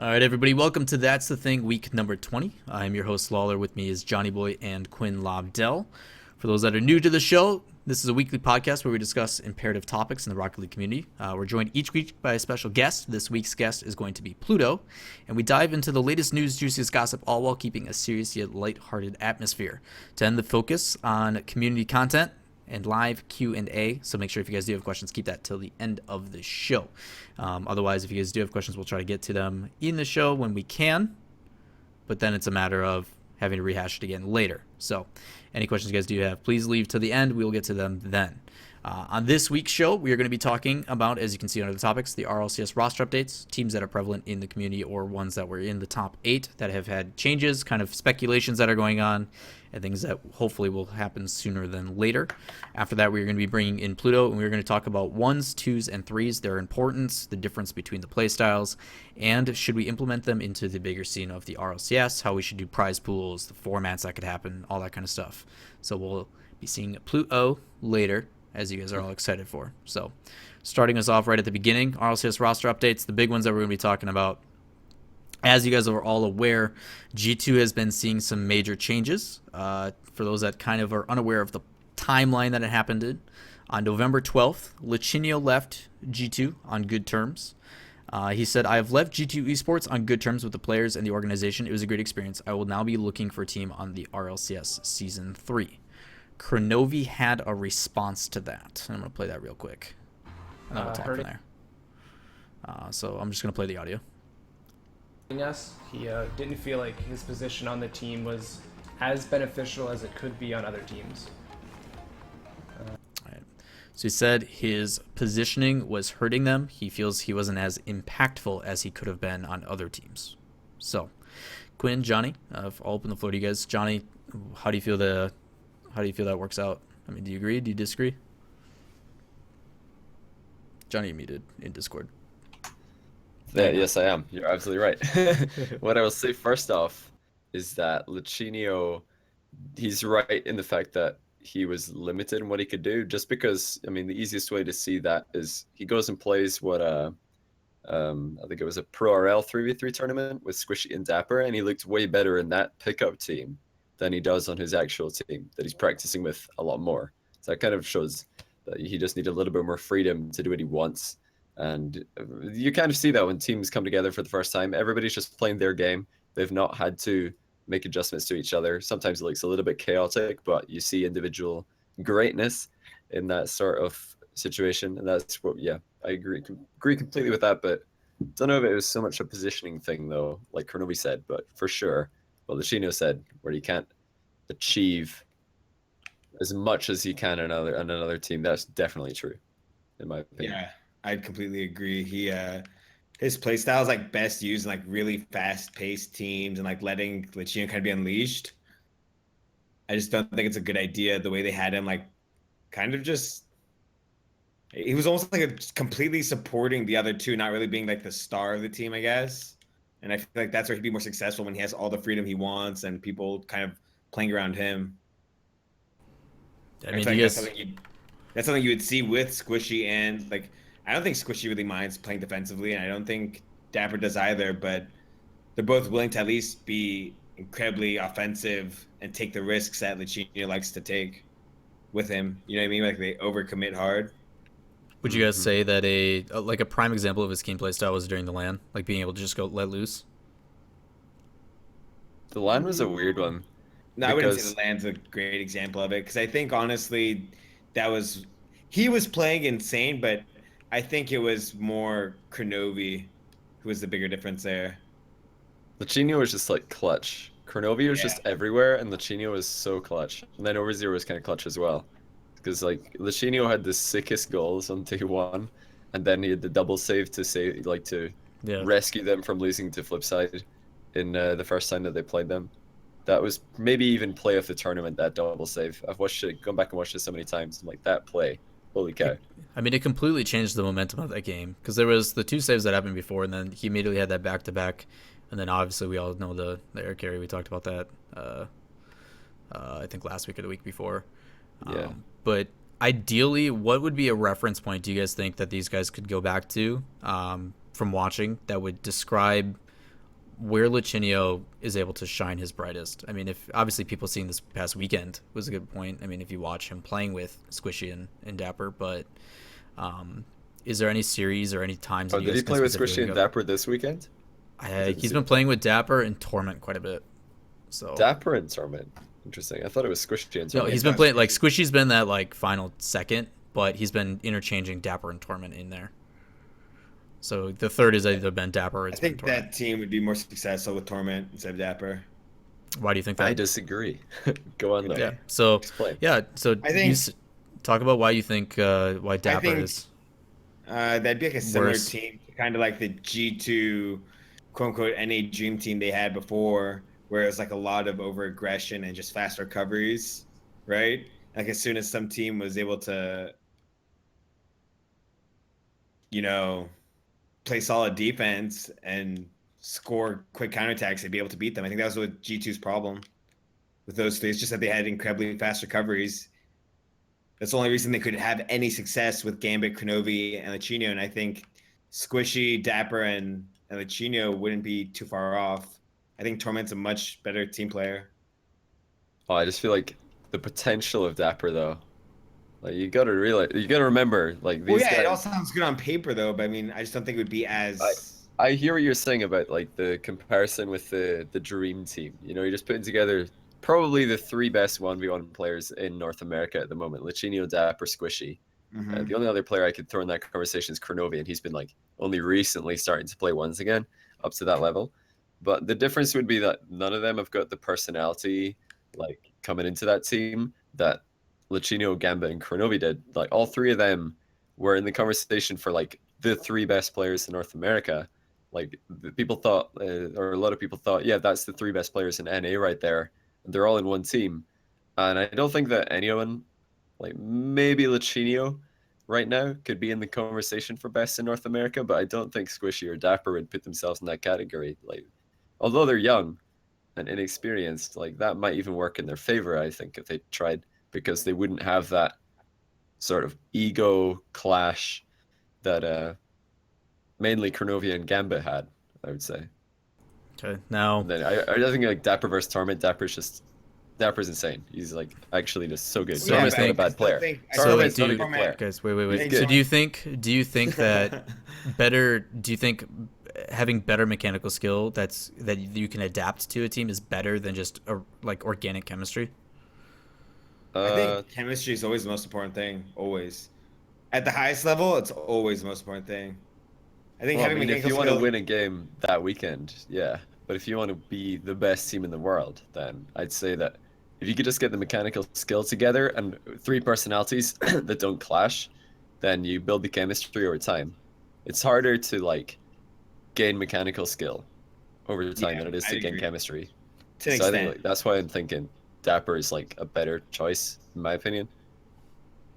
All right, everybody, welcome to That's the Thing, week number 20. I'm your host, Lawler. With me is Johnny Boy and Quinn Lobdell. For those that are new to the show, this is a weekly podcast where we discuss imperative topics in the Rocket League community. We're joined each week by a special guest. This week's guest is going to be Pluto, and we dive into the latest news, juiciest gossip, all while keeping a serious yet lighthearted atmosphere. To end the focus on community content and live Q&A. So make sure if you guys do have questions, keep that till the end of the show. Otherwise, if you guys do have questions, we'll try to get to them in the show when we can. But then it's a matter of having to rehash it again later. So any questions you guys do have, please leave till the end. We will get to them then. On this week's show, we are going to be talking about, as you can see under the topics, the RLCS roster updates, teams that are prevalent in the community or ones that were in the top 8 that have had changes, kind of speculations that are going on, and things that hopefully will happen sooner than later. After that, we're going to be bringing in Pluto, and we're going to talk about 1s, 2s, and 3s, their importance, the difference between the playstyles, and should we implement them into the bigger scene of the RLCS, how we should do prize pools, the formats that could happen, all that kind of stuff. So we'll be seeing Pluto later, as you guys are all excited for. So starting us off right at the beginning, RLCS roster updates, the big ones that we're going to be talking about. As you guys are all aware, G2 has been seeing some major changes. For those that kind of are unaware of the timeline that it happened in, on November 12th, Lichinio left G2 on good terms. He said, I have left G2 Esports on good terms with the players and the organization. It was a great experience. I will now be looking for a team on the RLCS Season 3. Kronovi had a response to that. I'm going to play that real quick. And then we'll talk from there. So I'm just going to play the audio. Us, he didn't feel like his position on the team was as beneficial as it could be on other teams. Right. So he said his positioning was hurting them. He feels he wasn't as impactful as he could have been on other teams. So, Quinn, Johnny, I'll open the floor to you guys. Johnny, how do you feel that works out? I mean, do you agree? Do you disagree? Johnny, you muted in Discord. Yeah, yes, I am. You're absolutely right. What I will say first off is that Lichinio, he's right in the fact that he was limited in what he could do. Just because, I mean, the easiest way to see that is he goes and plays what I think it was a Pro RL 3v3 tournament with Squishy and Dapper, and he looked way better in that pickup team than he does on his actual team that he's practicing with a lot more. So that kind of shows that he just needs a little bit more freedom to do what he wants. And you kind of see that when teams come together for the first time, everybody's just playing their game. They've not had to make adjustments to each other. Sometimes it looks a little bit chaotic, but you see individual greatness in that sort of situation. And that's what, yeah, I agree completely with that. But don't know if it was so much a positioning thing, though, like Kronovi said, but for sure, what Lichinio said, where you can't achieve as much as you can on another team, that's definitely true, in my opinion. Yeah. I'd completely agree. His play style is like best used in like really fast-paced teams and like letting Lichinio kind of be unleashed. I just don't think it's a good idea the way they had him like kind of just he was almost like completely supporting the other two, not really being like the star of the team, I guess. And I feel like that's where he'd be more successful when he has all the freedom he wants and people kind of playing around him. I mean, that's something you would see with Squishy, and like I don't think Squishy really minds playing defensively, and I don't think Dapper does either, but they're both willing to at least be incredibly offensive and take the risks that Lichinio likes to take with him. You know what I mean? Like they overcommit hard. Would you guys say that a prime example of his game play style was during the LAN, like being able to just go let loose? The LAN was a weird one. No, I wouldn't say the LAN's a great example of it, because I think honestly he was playing insane, but I think it was more Kronovi who was the bigger difference there. Lichinio was just like clutch. Kronovi was just everywhere, and Lichinio was so clutch. And then Overzero was kind of clutch as well. Because like Lichinio had the sickest goals on day one, and then he had the double save to rescue them from losing to Flipside in the first time that they played them. That was maybe even play of the tournament, that double save. I've watched it, gone back and watched it so many times. I'm like, that play. Holy cow. I mean, it completely changed the momentum of that game, because there was the 2 saves that happened before, and then he immediately had that back-to-back, and then obviously we all know the air carry. We talked about that, I think last week or the week before. Yeah. But ideally, what would be a reference point do you guys think that these guys could go back to from watching that would describe where Lichinio is able to shine his brightest. I mean, if obviously people seeing this past weekend was a good point. I mean, if you watch him playing with Squishy and Dapper, but is there any series or any times? Oh, did he play with Squishy and Dapper this weekend? He's been playing with Dapper and Torment quite a bit. So Dapper and Torment. Interesting. I thought it was Squishy and Torment. No, he's been playing like Squishy's been that like final second, but he's been interchanging Dapper and Torment in there. So the third is either been Dapper or it's been Torment. That team would be more successful with Torment instead of Dapper. Why do you think that? I disagree. Go on though. Yeah. So explain. Yeah. So I think talk about why you think why Dapper is. That'd be like a similar worse. team, kind of like the G2 quote unquote NA Dream Team they had before, where it was like a lot of over aggression and just fast recoveries, right? Like as soon as some team was able to, play solid defense and score quick counterattacks, they'd be able to beat them. I think that was what G2's problem with those three. It's just that they had incredibly fast recoveries. That's the only reason they could have any success with Gambit, Kronovi, and Lichinio. And I think Squishy, Dapper, and Lichinio wouldn't be too far off. I think Torment's a much better team player. Oh, I just feel like the potential of Dapper though. Like you gotta remember, like these guys. It all sounds good on paper though, but I mean, I just don't think it would be as. I hear what you're saying about like the comparison with the Dream Team. You're just putting together probably the three best 1v1 players in North America at the moment: Lichinio, Dapper, Squishy. Mm-hmm. The only other player I could throw in that conversation is Kronovi, and he's been like only recently starting to play ones again, up to that level. But the difference would be that none of them have got the personality like coming into that team that Lichinio, Gambit, and Kronovi did. Like all three of them were in the conversation for like the three best players in North America. Like people thought, or a lot of people thought, yeah, that's the three best players in NA right there. And they're all in one team. And I don't think that anyone, like maybe Lichinio right now, could be in the conversation for best in North America, but I don't think Squishy or Dapper would put themselves in that category. Like, although they're young and inexperienced, like that might even work in their favor, I think, if they tried, because they wouldn't have that sort of ego clash that mainly Kronovi and Gambit had, I would say. Okay, now And then I think like Dapper versus Torment, Dapper's insane. He's like actually just so good. So Torment's I not a bad player. So Torment's do not a you, good player. guys, wait. He's So good. do you think that do you think having better mechanical skill that you can adapt to a team is better than just like organic chemistry? I think chemistry is always the most important thing. Always, at the highest level, it's always the most important thing. I think Well, having if mechanical you want to skill. win a game that weekend, yeah. But if you want to be the best team in the world, then I'd say that if you could just get the mechanical skill together and three personalities that don't clash, then you build the chemistry over time. It's harder to like gain mechanical skill over time than it is I to gain agree. chemistry. To an So I think extent. like, that's why I'm thinking Dapper is like a better choice in my opinion.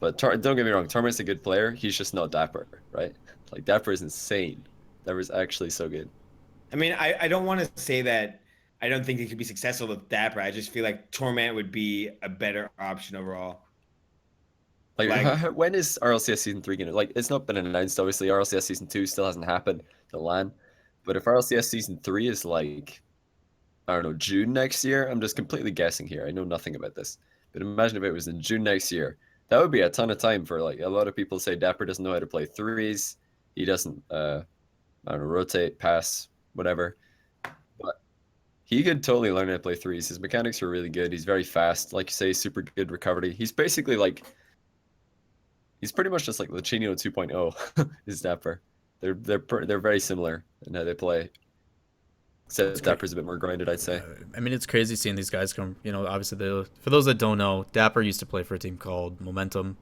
But don't get me wrong, Torment's a good player. He's just not Dapper, right? Like Dapper is insane. Dapper's actually so good. I mean, I don't want to say that I don't think he could be successful with Dapper. I just feel like Torment would be a better option overall. Like when is RLCS Season 3 gonna, like, it's not been announced, obviously. RLCS Season 2 still hasn't happened to LAN. But if RLCS Season 3 is like, I don't know, June next year, I'm just completely guessing here. I know nothing about this. But imagine if it was in June next year. That would be a ton of time for, like, a lot of people say Dapper doesn't know how to play threes. He doesn't, I don't know, rotate, pass, whatever. But he could totally learn how to play threes. His mechanics are really good. He's very fast. Like you say, super good recovery. He's basically like, he's pretty much just like Lichinio 2.0 is Dapper. They're very similar in how they play. Except Dapper's a bit more grounded, I'd say. I mean, it's crazy seeing these guys come. Obviously, for those that don't know, Dapper used to play for a team called Momentum.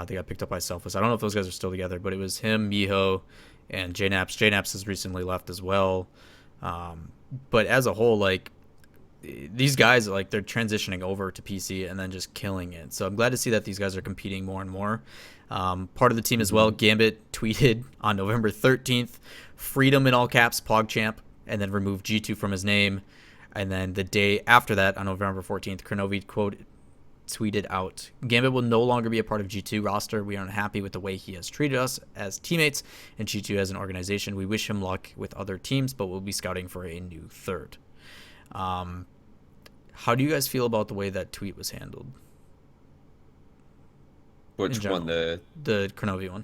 They got picked up by Selfless. I don't know if those guys are still together, but it was him, Miho, and JNaps. JNaps has recently left as well. But as a whole, like, these guys, like, they're transitioning over to PC and then just killing it. So I'm glad to see that these guys are competing more and more. Part of the team as well, Gambit tweeted on November 13th, "Freedom" in all caps, PogChamp, and then removed G2 from his name. And then the day after that, on November 14th, Kronovi tweeted out, Gambit will no longer be a part of G2 roster. We aren't happy with the way he has treated us as teammates and G2 as an organization. We wish him luck with other teams, but we'll be scouting for a new third. How do you guys feel about the way that tweet was handled? Which one? The Kronovi one.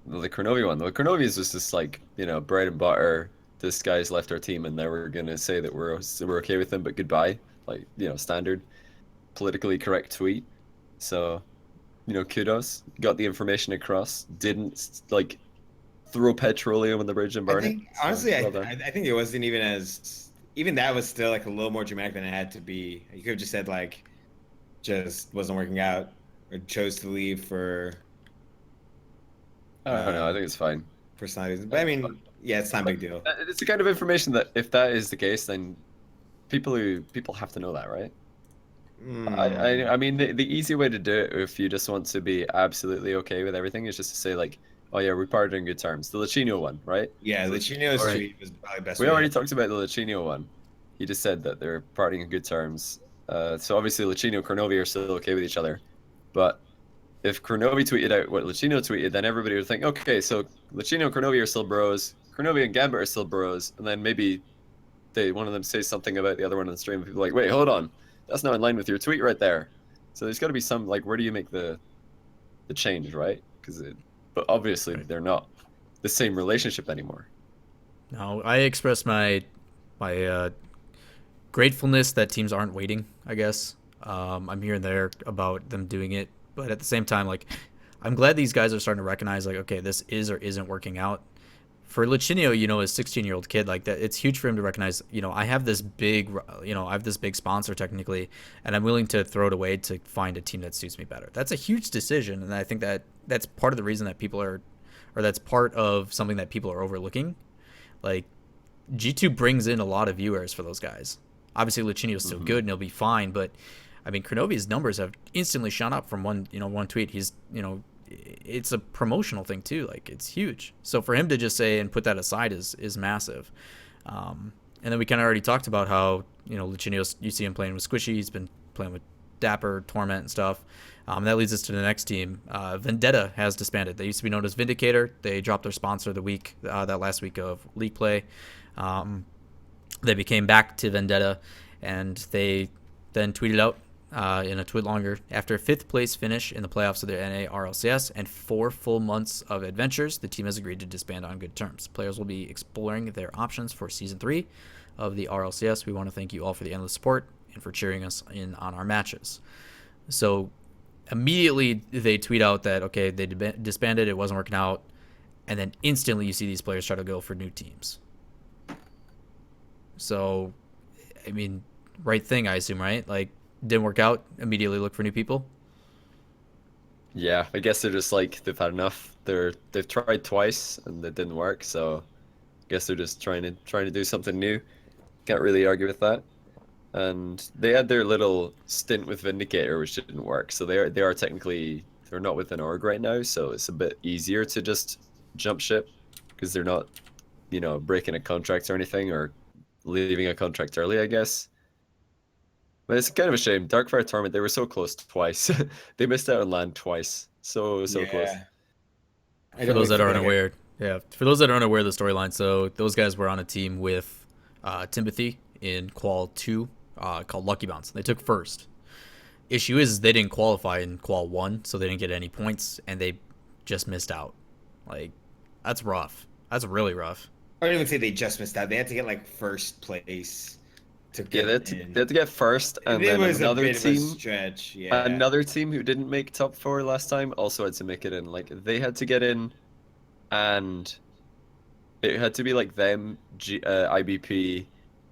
The Kronovi one. The Kronovi is just this, like, you know, bread and butter. This guy's left our team, and now we're gonna say that we're okay with him, but goodbye. Like, you know, standard politically correct tweet. So, you know, kudos. Got the information across. Didn't like throw petroleum on the bridge and burn I think, it. honestly, well I think it wasn't even even that was still like a little more dramatic than it had to be. You could have just said like, just wasn't working out, or chose to leave for. I don't know. I think it's fine. Personal reasons, but I mean, yeah, it's not a big deal. It's the kind of information that if that is the case, then people have to know that, right? I mean, the easy way to do it, if you just want to be absolutely okay with everything, is just to say like, oh yeah, we parted on good terms. The Lachinio one, right? Yeah, Lachinio's tweet was probably the best. We already talked about the Lachinio one. He just said that they're parting on good terms. So obviously Lachinio and Kronovi are still okay with each other, but if Kronovi tweeted out what Lachinio tweeted, then everybody would think, okay, so Lachinio and Kronovi are still bros, Kronovi and Gambit are still bros, and then maybe one of them says something about the other one on the stream, and people are like, wait, hold on, that's not in line with your tweet right there. So there's got to be some, like, where do you make the change, right? But obviously they're not the same relationship anymore. No, I express my gratefulness that teams aren't waiting, I guess. I'm here and there about them doing it. But at the same time, like, I'm glad these guys are starting to recognize, like, okay, this is or isn't working out. For Lachinio, you know, his 16-year-old kid, like that, it's huge for him to recognize, you know, I have this big sponsor technically, and I'm willing to throw it away to find a team that suits me better. That's a huge decision, and I think that's part of the reason that that's part of something that people are overlooking. Like, G2 brings in a lot of viewers for those guys. Obviously, Lachinio's still good and he'll be fine, but I mean, Kronovi's numbers have instantly shot up from one tweet. He's, you know, it's a promotional thing too. Like, it's huge. So for him to just say and put that aside is massive. And then we kind of already talked about how, you know, Lachinio, you see him playing with Squishy. He's been playing with Dapper, Torment, and stuff. That leads us to the next team. Vendetta has disbanded. They used to be known as Vindicator. They dropped their sponsor that last week of League Play. They became back to Vendetta, and they then tweeted out in a tweet longer, after a 5th place finish in the playoffs of the NA RLCS and 4 full months of adventures, the team has agreed to disband on good terms. Players will be exploring their options for Season 3 of the RLCS. We want to thank you all for the endless support and for cheering us in on our matches. So immediately they tweet out that, okay, they disbanded, it wasn't working out, and then instantly you see these players try to go for new teams. So, I mean, right thing, I assume, right? Like, didn't work out, immediately look for new people. Yeah, I guess they're just like, they've had enough. They've tried twice and it didn't work, so I guess they're just trying to do something new. Can't really argue with that. And they had their little stint with Vindicator, which didn't work. So they are technically, they're not with an org right now, so it's a bit easier to just jump ship because they're not, you know, breaking a contract or anything or leaving a contract early, I guess. But it's kind of a shame. Darkfire Torment, they were so close twice. They missed out on land twice. So close. For those that are unaware, for those that are unaware of the storyline, so those guys were on a team with Timothy in Qual 2 called Lucky Bounce. They took first. Issue is they didn't qualify in Qual 1, so they didn't get any points, and they just missed out. Like, that's rough. That's really rough. I don't even say they just missed out. They had to get like first place to get they had to get first, and then another team, stretch. Another team who didn't make top 4 last time also had to make it in. Like, they had to get in, and it had to be like them, IBP.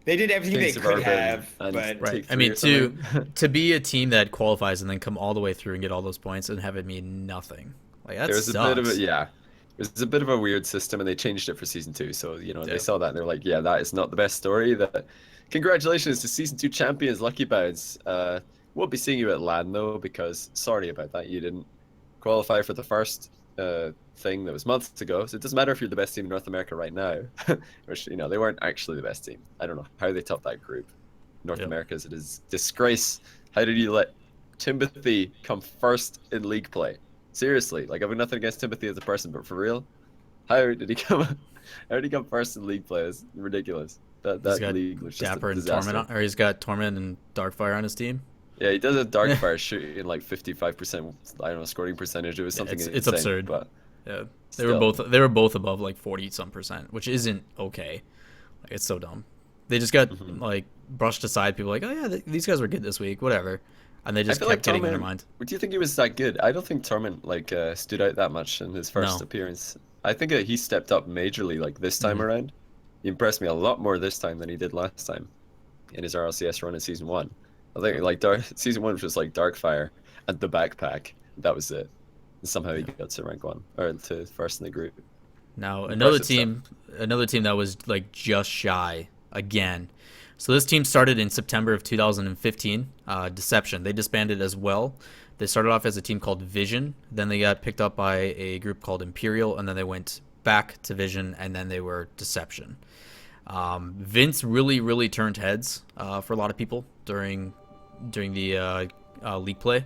They did everything they could have, but right. I mean, to be a team that qualifies and then come all the way through and get all those points and have it mean nothing, like, that There's sucks. a bit of it, It's a bit of a weird system, and they changed it for Season 2. So, you know, they saw that and they're like, yeah, that is not the best story. Congratulations to Season 2 champions, Lucky Bounce. Won't be seeing you at LAN, though, because sorry about that. You didn't qualify for the first thing that was months ago. So it doesn't matter if you're the best team in North America right now. Which, you know, they weren't actually the best team. I don't know how they topped that group. North America's, it is disgrace. How did you let Timothy come first in league play. Seriously, like, I've got nothing against Timothy as a person, but for real, how did he come? How did he come first in league play? It's ridiculous. He's That got league was just Dapper a and disaster. Torment, or he's got Torment and Darkfire on his team. Yeah, he does a Darkfire shooting like 55%. I don't know, scoring percentage. It was something It's insane, absurd. But Yeah, still. they were both above like 40-some%, which isn't okay. Like, it's so dumb. They just got like brushed aside. People like, oh yeah, these guys were good this week, whatever, and they I just feel kept like getting in their Torment. mind. Do you think he was that good? I don't think Torment like stood out that much in his first No. appearance. I think he stepped up majorly like this time Mhm. around. He impressed me a lot more this time than he did last time in his RLCS run in season 1. I think like season 1 was just like Darkfire and the backpack. That was it. And somehow he got to rank 1 or to first in the group. Now Impressive another team that was like just shy again. So this team started in September of 2015. Deception. They disbanded as well. They started off as a team called Vision. Then they got picked up by a group called Imperial, and then they went back to Vision, and then they were Deception. Vince really turned heads for a lot of people during the league play.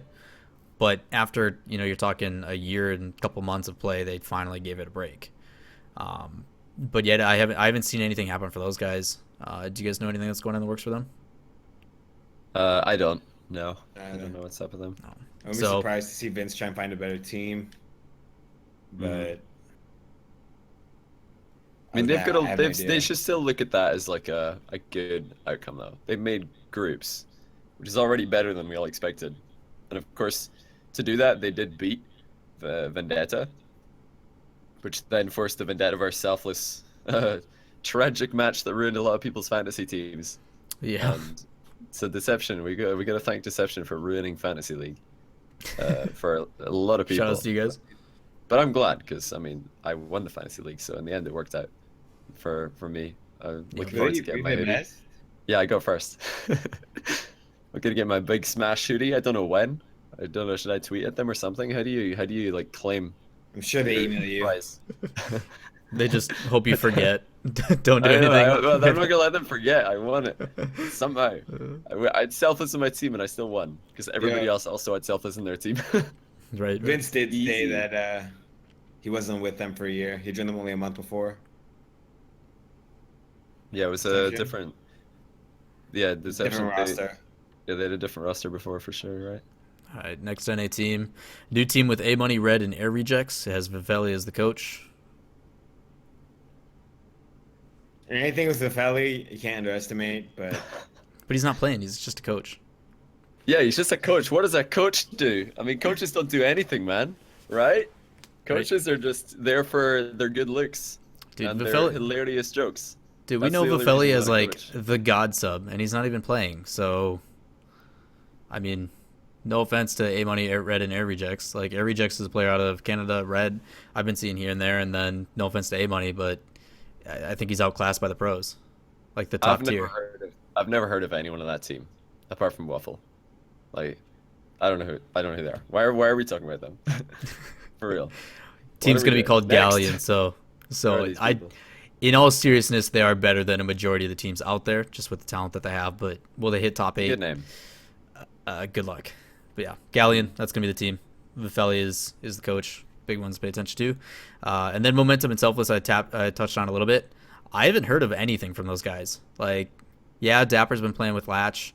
But after, you're talking a year and a couple months of play, they finally gave it a break. But yet I haven't seen anything happen for those guys. Do you guys know anything that's going on in the works for them? I don't know. I don't know what's up with them. No. I would be So- surprised to see Vince try and find a better team, but I mean, I have no idea. they should still look at that as like a good outcome, though. They've made groups, which is already better than we all expected. And of course, to do that, they did beat the Vendetta, which then forced the Vendetta versus Selfless tragic match that ruined a lot of people's fantasy teams. Yeah. And so Deception, we got to thank Deception for ruining Fantasy League for a lot of people. Shout outs to you guys. But I'm glad because I mean I won the Fantasy League, so in the end it worked out for me. I'm looking forward to getting my hoodie. Yeah, I go first. I'm gonna get my big smash hoodie. I don't know when. I don't know. Should I tweet at them or something? How do you like claim? I'm sure they email you. Prize? They just hope you forget. Don't do I know, anything. I'm not gonna let them forget. I won it somehow. I had Selfless in my team and I still won because everybody Yeah. else also had Selfless in their team. Right. Vince did say Easy. that he wasn't with them for a year. He joined them only a month before. Yeah, it was a Deception? different. Yeah, Deception. Different roster. Yeah, they had a different roster before for sure, right? All right, next NA team. New team with A Money, Red, and Air Rejects. It has Vivelli as the coach. And anything with Zafeli, you can't underestimate, but But he's not playing. He's just a coach. Yeah, he's just a coach. What does a coach do? I mean, coaches don't do anything, man. Right? Coaches are just there for their good looks Dude, and their Vivelli, hilarious jokes. dude, we That's know the only Vivelli reason as he's not a like coach. the god sub, and he's not even playing. So, I mean, no offense to A Money, Red, and Air Rejects. Like, Air Rejects is a player out of Canada. Red, I've been seeing here and there, and then no offense to A Money, but I think he's outclassed by the pros, like the top tier. I've never heard of anyone on that team apart from Waffle. Like, I don't know who they are. Why are we talking about them? For real. Team's What are gonna we be called doing? Next. Galleon. So Who are these people? in all seriousness, they are better than a majority of the teams out there, just with the talent that they have. But will they hit top 8? Good name. Good luck. But yeah, Galleon, that's gonna be the team. Vifelli is the coach. Big ones to pay attention to. And then Momentum and Selfless, I touched on a little bit. I haven't heard of anything from those guys. Like, yeah, Dapper's been playing with Latch.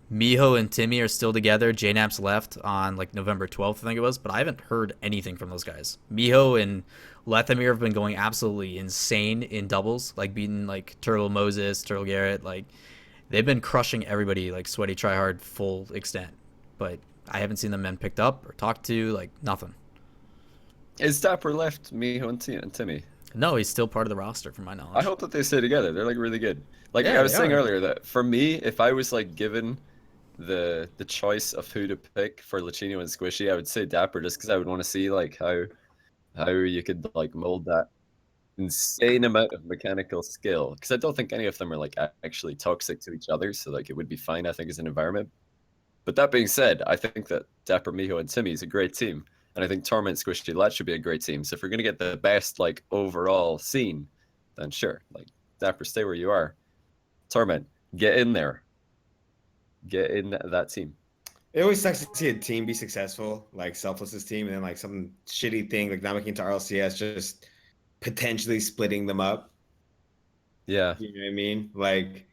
Miho and Timmy are still together. JNap's left on like November 12th, I think it was, but I haven't heard anything from those guys. Miho and Lethamir have been going absolutely insane in doubles, like beating like Turtle Moses, Turtle Garrett. Like, they've been crushing everybody, like Sweaty Tryhard full extent. But I haven't seen them men picked up or talked to, like nothing. Is Dapper left Miho and Timmy? No, he's still part of the roster, from my knowledge. I hope that they stay together. They're like really good. Like Yeah, I was they saying are. earlier, that for me, if I was like given the choice of who to pick for Lachino and Squishy, I would say Dapper just because I would want to see like how you could like mold that insane amount of mechanical skill. Because I don't think any of them are like actually toxic to each other, so like it would be fine, I think, as an environment. But that being said, I think that Dapper, Miho, and Timmy is a great team. And I think Torment, Squishy, Lat should be a great team. So if we're going to get the best like overall scene, then sure. Like Dapper, stay where you are. Torment, get in there. Get in that team. It always sucks to see a team be successful, like Selfless's team, and then like some shitty thing like not making it to RLCS, just potentially splitting them up. Yeah. You know what I mean? Like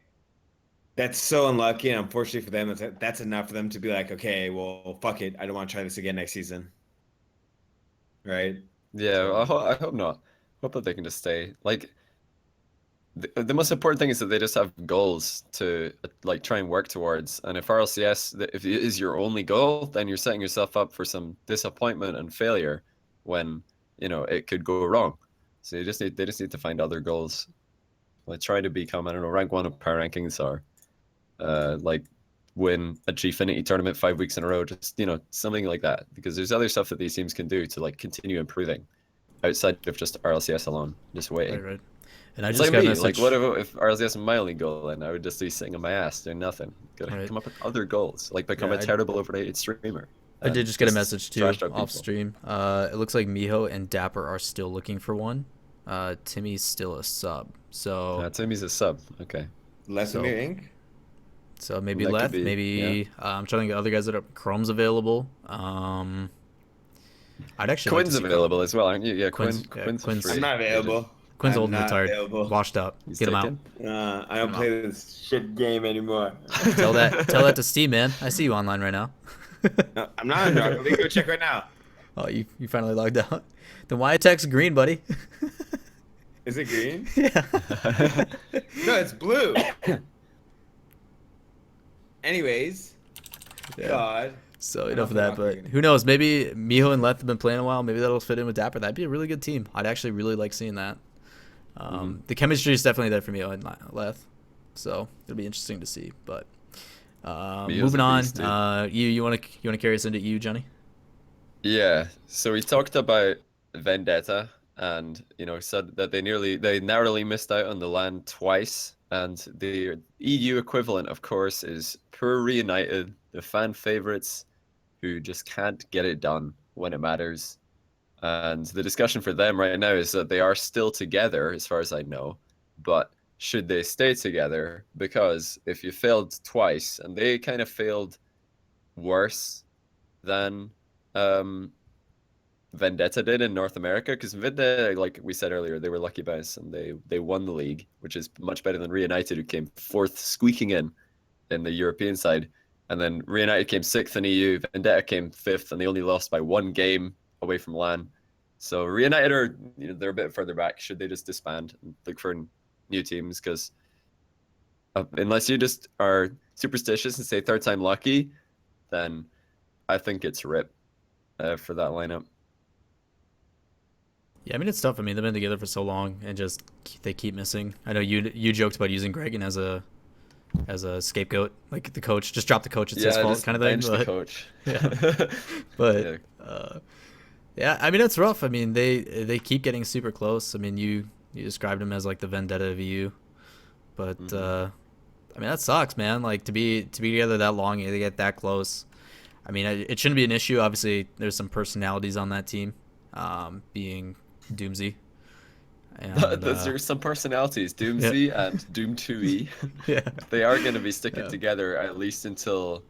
that's so unlucky, and unfortunately for them, that's enough for them to be like, okay, well, fuck it, I don't want to try this again next season, right? Yeah, So I hope not. Hope that they can just stay. Like the most important thing is that they just have goals to like try and work towards. And if RLCS, if it is your only goal, then you're setting yourself up for some disappointment and failure when, it could go wrong. So they just need to find other goals. Like try to become, I don't know, rank 1 of power rankings, or like win a Gfinity tournament 5 weeks in a row, just something like that. Because there's other stuff that these teams can do to like continue improving outside of just RLCS alone. Just waiting. Right. And I It's just like got a me. message. Like, what if RLCS is my only goal, and I would just be sitting on my ass doing nothing? Gotta Right. come up with other goals, like become Yeah, a terrible overrated streamer. I did just get a message too trash talk off people. stream. It looks like Miho and Dapper are still looking for one. Timmy's still a sub. So Timmy's a sub. Okay. Lesimir Inc. So maybe That could Leth, be, maybe I'm trying to get other guys that are Chrome's available. I'd actually like to Quinn's see available as well, aren't you? Yeah, Quinn's- Quinn's a Quinn's- free I'm not agent. available. Quinn's I'm old and not retired, available. washed up. He's Get him out. taken. I don't I'm play this shit game anymore. Tell that to Steve, man. I see you online right now. No, I'm not in Rocket League. Go check right now. Oh, you finally logged out. Then why text green, buddy? Is it green? Yeah. No, it's blue. Anyways, Yeah. God. So I enough of don't that, think but Rocket League. who knows? Maybe Miho and Leth have been playing a while. Maybe that'll fit in with Dapper. That'd be a really good team. I'd actually really like seeing that. The chemistry is definitely there for Miho and Leth, so it'll be interesting to see. But moving a on, beast, dude. you want to carry us into you, Johnny? Yeah. So we talked about Vendetta, and said that they narrowly missed out on the LAN twice, and the EU equivalent, of course, is poor Reunited, the fan favorites, who just can't get it done when it matters. And the discussion for them right now is that they are still together, as far as I know, but should they stay together? Because if you failed twice, and they kind of failed worse than Vendetta did in North America, because Vendetta, like we said earlier, they were lucky bounce and they won the league, which is much better than Reunited, who came fourth, squeaking in the European side. And then Reunited came sixth in EU, Vendetta came fifth, and they only lost by 1 game away from LAN. So Reunited are, they're a bit further back. Should they just disband and look for new teams? Because unless you just are superstitious and say third time lucky, then I think it's RIP for that lineup. Yeah, I mean it's tough. I mean they've been together for so long, and just they keep missing. I know you joked about using Gregan as a scapegoat, like the coach. Just drop the coach; it's his fault, kind of thing. Bench the coach. Yeah, but Yeah. yeah, I mean it's rough. I mean they keep getting super close. I mean you described him as like the Vendetta of EU, but I mean that sucks, man. Like to be together that long, and they get that close. I mean it shouldn't be an issue. Obviously, there's some personalities on that team, being Doomsy. And, There's some personalities, Doomsy and Doom 2E. yeah, They are going to be sticking together at least until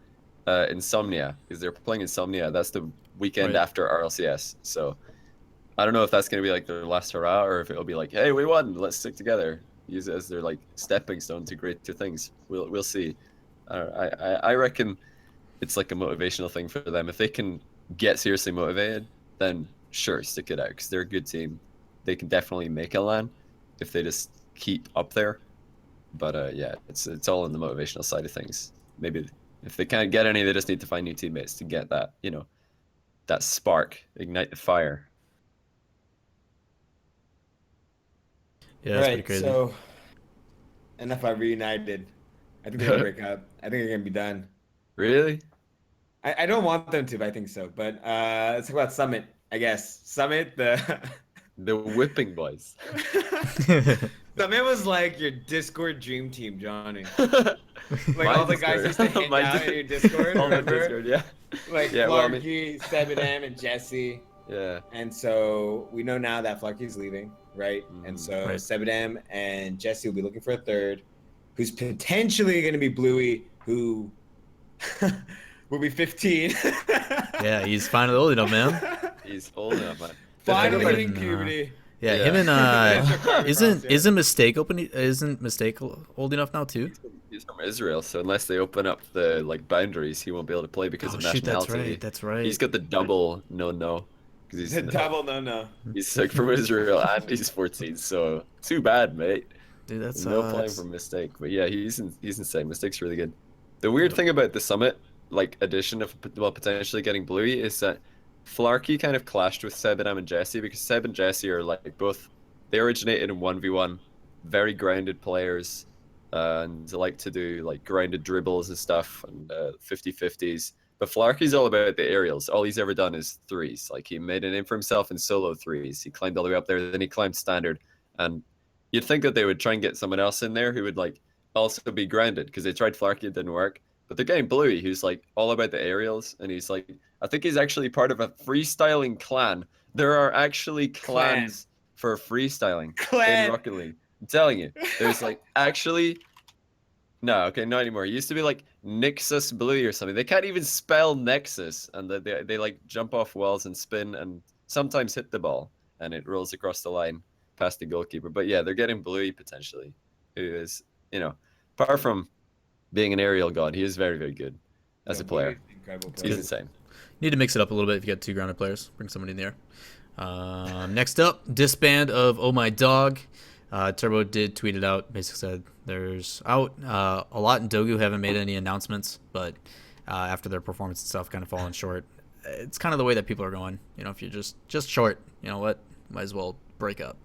Insomnia, because they're playing Insomnia. That's the weekend Right. after RLCS. So I don't know if that's going to be like their last hurrah, or if it'll be like, hey, we won, let's stick together. Use it as their like stepping stone to greater things. We'll see. I reckon it's like a motivational thing for them. If they can get seriously motivated, then sure, stick it out, because they're a good team. They can definitely make a LAN if they just keep up there. But yeah, it's all in the motivational side of things. Maybe if they can't get any, they just need to find new teammates to get that, that spark, ignite the fire. yeah, that's pretty Right. crazy. So enough about Reunited. I think they're gonna break up. I think they're gonna be done. Really? I don't want them to, but I think so. But let's talk about Summit. I guess Summit. The whipping boys. Summit was like your Discord dream team, Johnny. Like My all the guys used to hang My out Dis- in your Discord. All my Remember? Discord, yeah. Like Yeah, well, I mean- Flarky, Sebadam, and Jesse. Yeah. And so we know now that Flarky's leaving, right? And so Right. Sebadam and Jesse will be looking for a third, who's potentially going to be Bluey, who will be 15. Yeah, he's finally old enough, man. He's old enough, man. Finally Him hitting and, puberty. Yeah, Yeah. him and Isn't isn't Mistake old enough now too? He's from Israel, so unless they open up the like boundaries, he won't be able to play because Oh of shoot, that's nationality. right. That's right. He's got the double no, because The double no. he's like from Israel and he's 14. So too bad, mate. Dude, that's No playing for Mistake, but yeah, he's insane. Mistake's really good. The weird thing about the Summit, like addition of potentially getting Bluey, is that Flarkey kind of clashed with Sebadam and Jesse because Seb and Jesse are like both they originated in 1v1, very grounded players, and they like to do like grounded dribbles and stuff and 50-50s. But Flarkey's all about the aerials. All he's ever done is threes. Like he made a name for himself in solo threes. He climbed all the way up there, then he climbed standard, and you'd think that they would try and get someone else in there who would like also be grounded because they tried Flarkey, it didn't work. But they're getting Bluey, who's like all about the aerials, and he's like, I think he's actually part of a freestyling clan. There are actually clans for freestyling in Rocket League. I'm telling you, there's like actually, no, okay, not anymore. It used to be like Nexus Bluey or something. They can't even spell Nexus, and they like jump off walls and spin, and sometimes hit the ball, and it rolls across the line past the goalkeeper. But yeah, they're getting Bluey potentially, who is, apart from being an aerial god, he is very, very good as a player. Incredible He's player. insane. Need to mix it up a little bit if you got two grounded players. Bring somebody in the air. Next up, disband of Oh My Dog. Turbo did tweet it out. Basically said there's out a lot in Dogu haven't made any announcements, but after their performance and stuff kind of falling short. It's kind of the way that people are going. If you're just short, you know what? Might as well break up.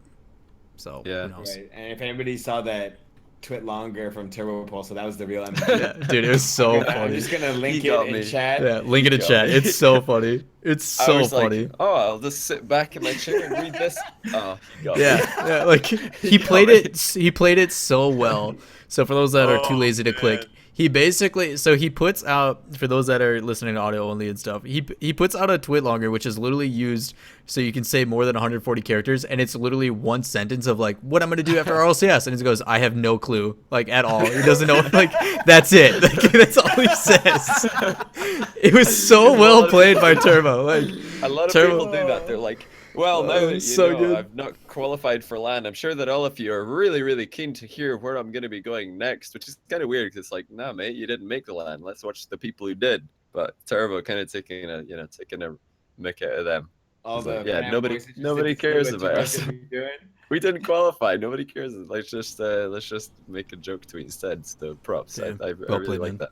So Yeah. who knows? Right. And if anybody saw that Twit Longer from Turbo Pulse, so that was the real MVP. Yeah, dude, it was so I'm funny. just gonna link He got it in me. chat. Yeah, link it in Go. chat. It's so funny. It's I so was funny. like, oh, I'll just sit back in my chair and read this. Oh, he got me. Yeah, like he played it so well. So for those that are too lazy to click, he basically he puts out, for those that are listening to audio only and stuff, he puts out a tweet longer, which is literally used so you can say more than 140 characters, and it's literally one sentence of like what I'm gonna do after RLCS, and he goes, I have no clue, like at all. He doesn't know, like that's it. Like, that's all he says. It was so well played by Turbo. Like A lot of Turbo- people do that. They're like, well, now that so good. I've not qualified for LAN, I'm sure that all of you are really, really keen to hear where I'm going to be going next, which is kind of weird because it's like, nah, mate, you didn't make the LAN. Let's watch the people who did. But Turbo kind of taking a mick out of them. All It's the like, yeah, fan nobody voices just nobody said to see cares what you about guys us. are doing. We didn't qualify. Nobody cares. Let's just make a joke tweet instead. So props. Yeah, I well really played, like man. that.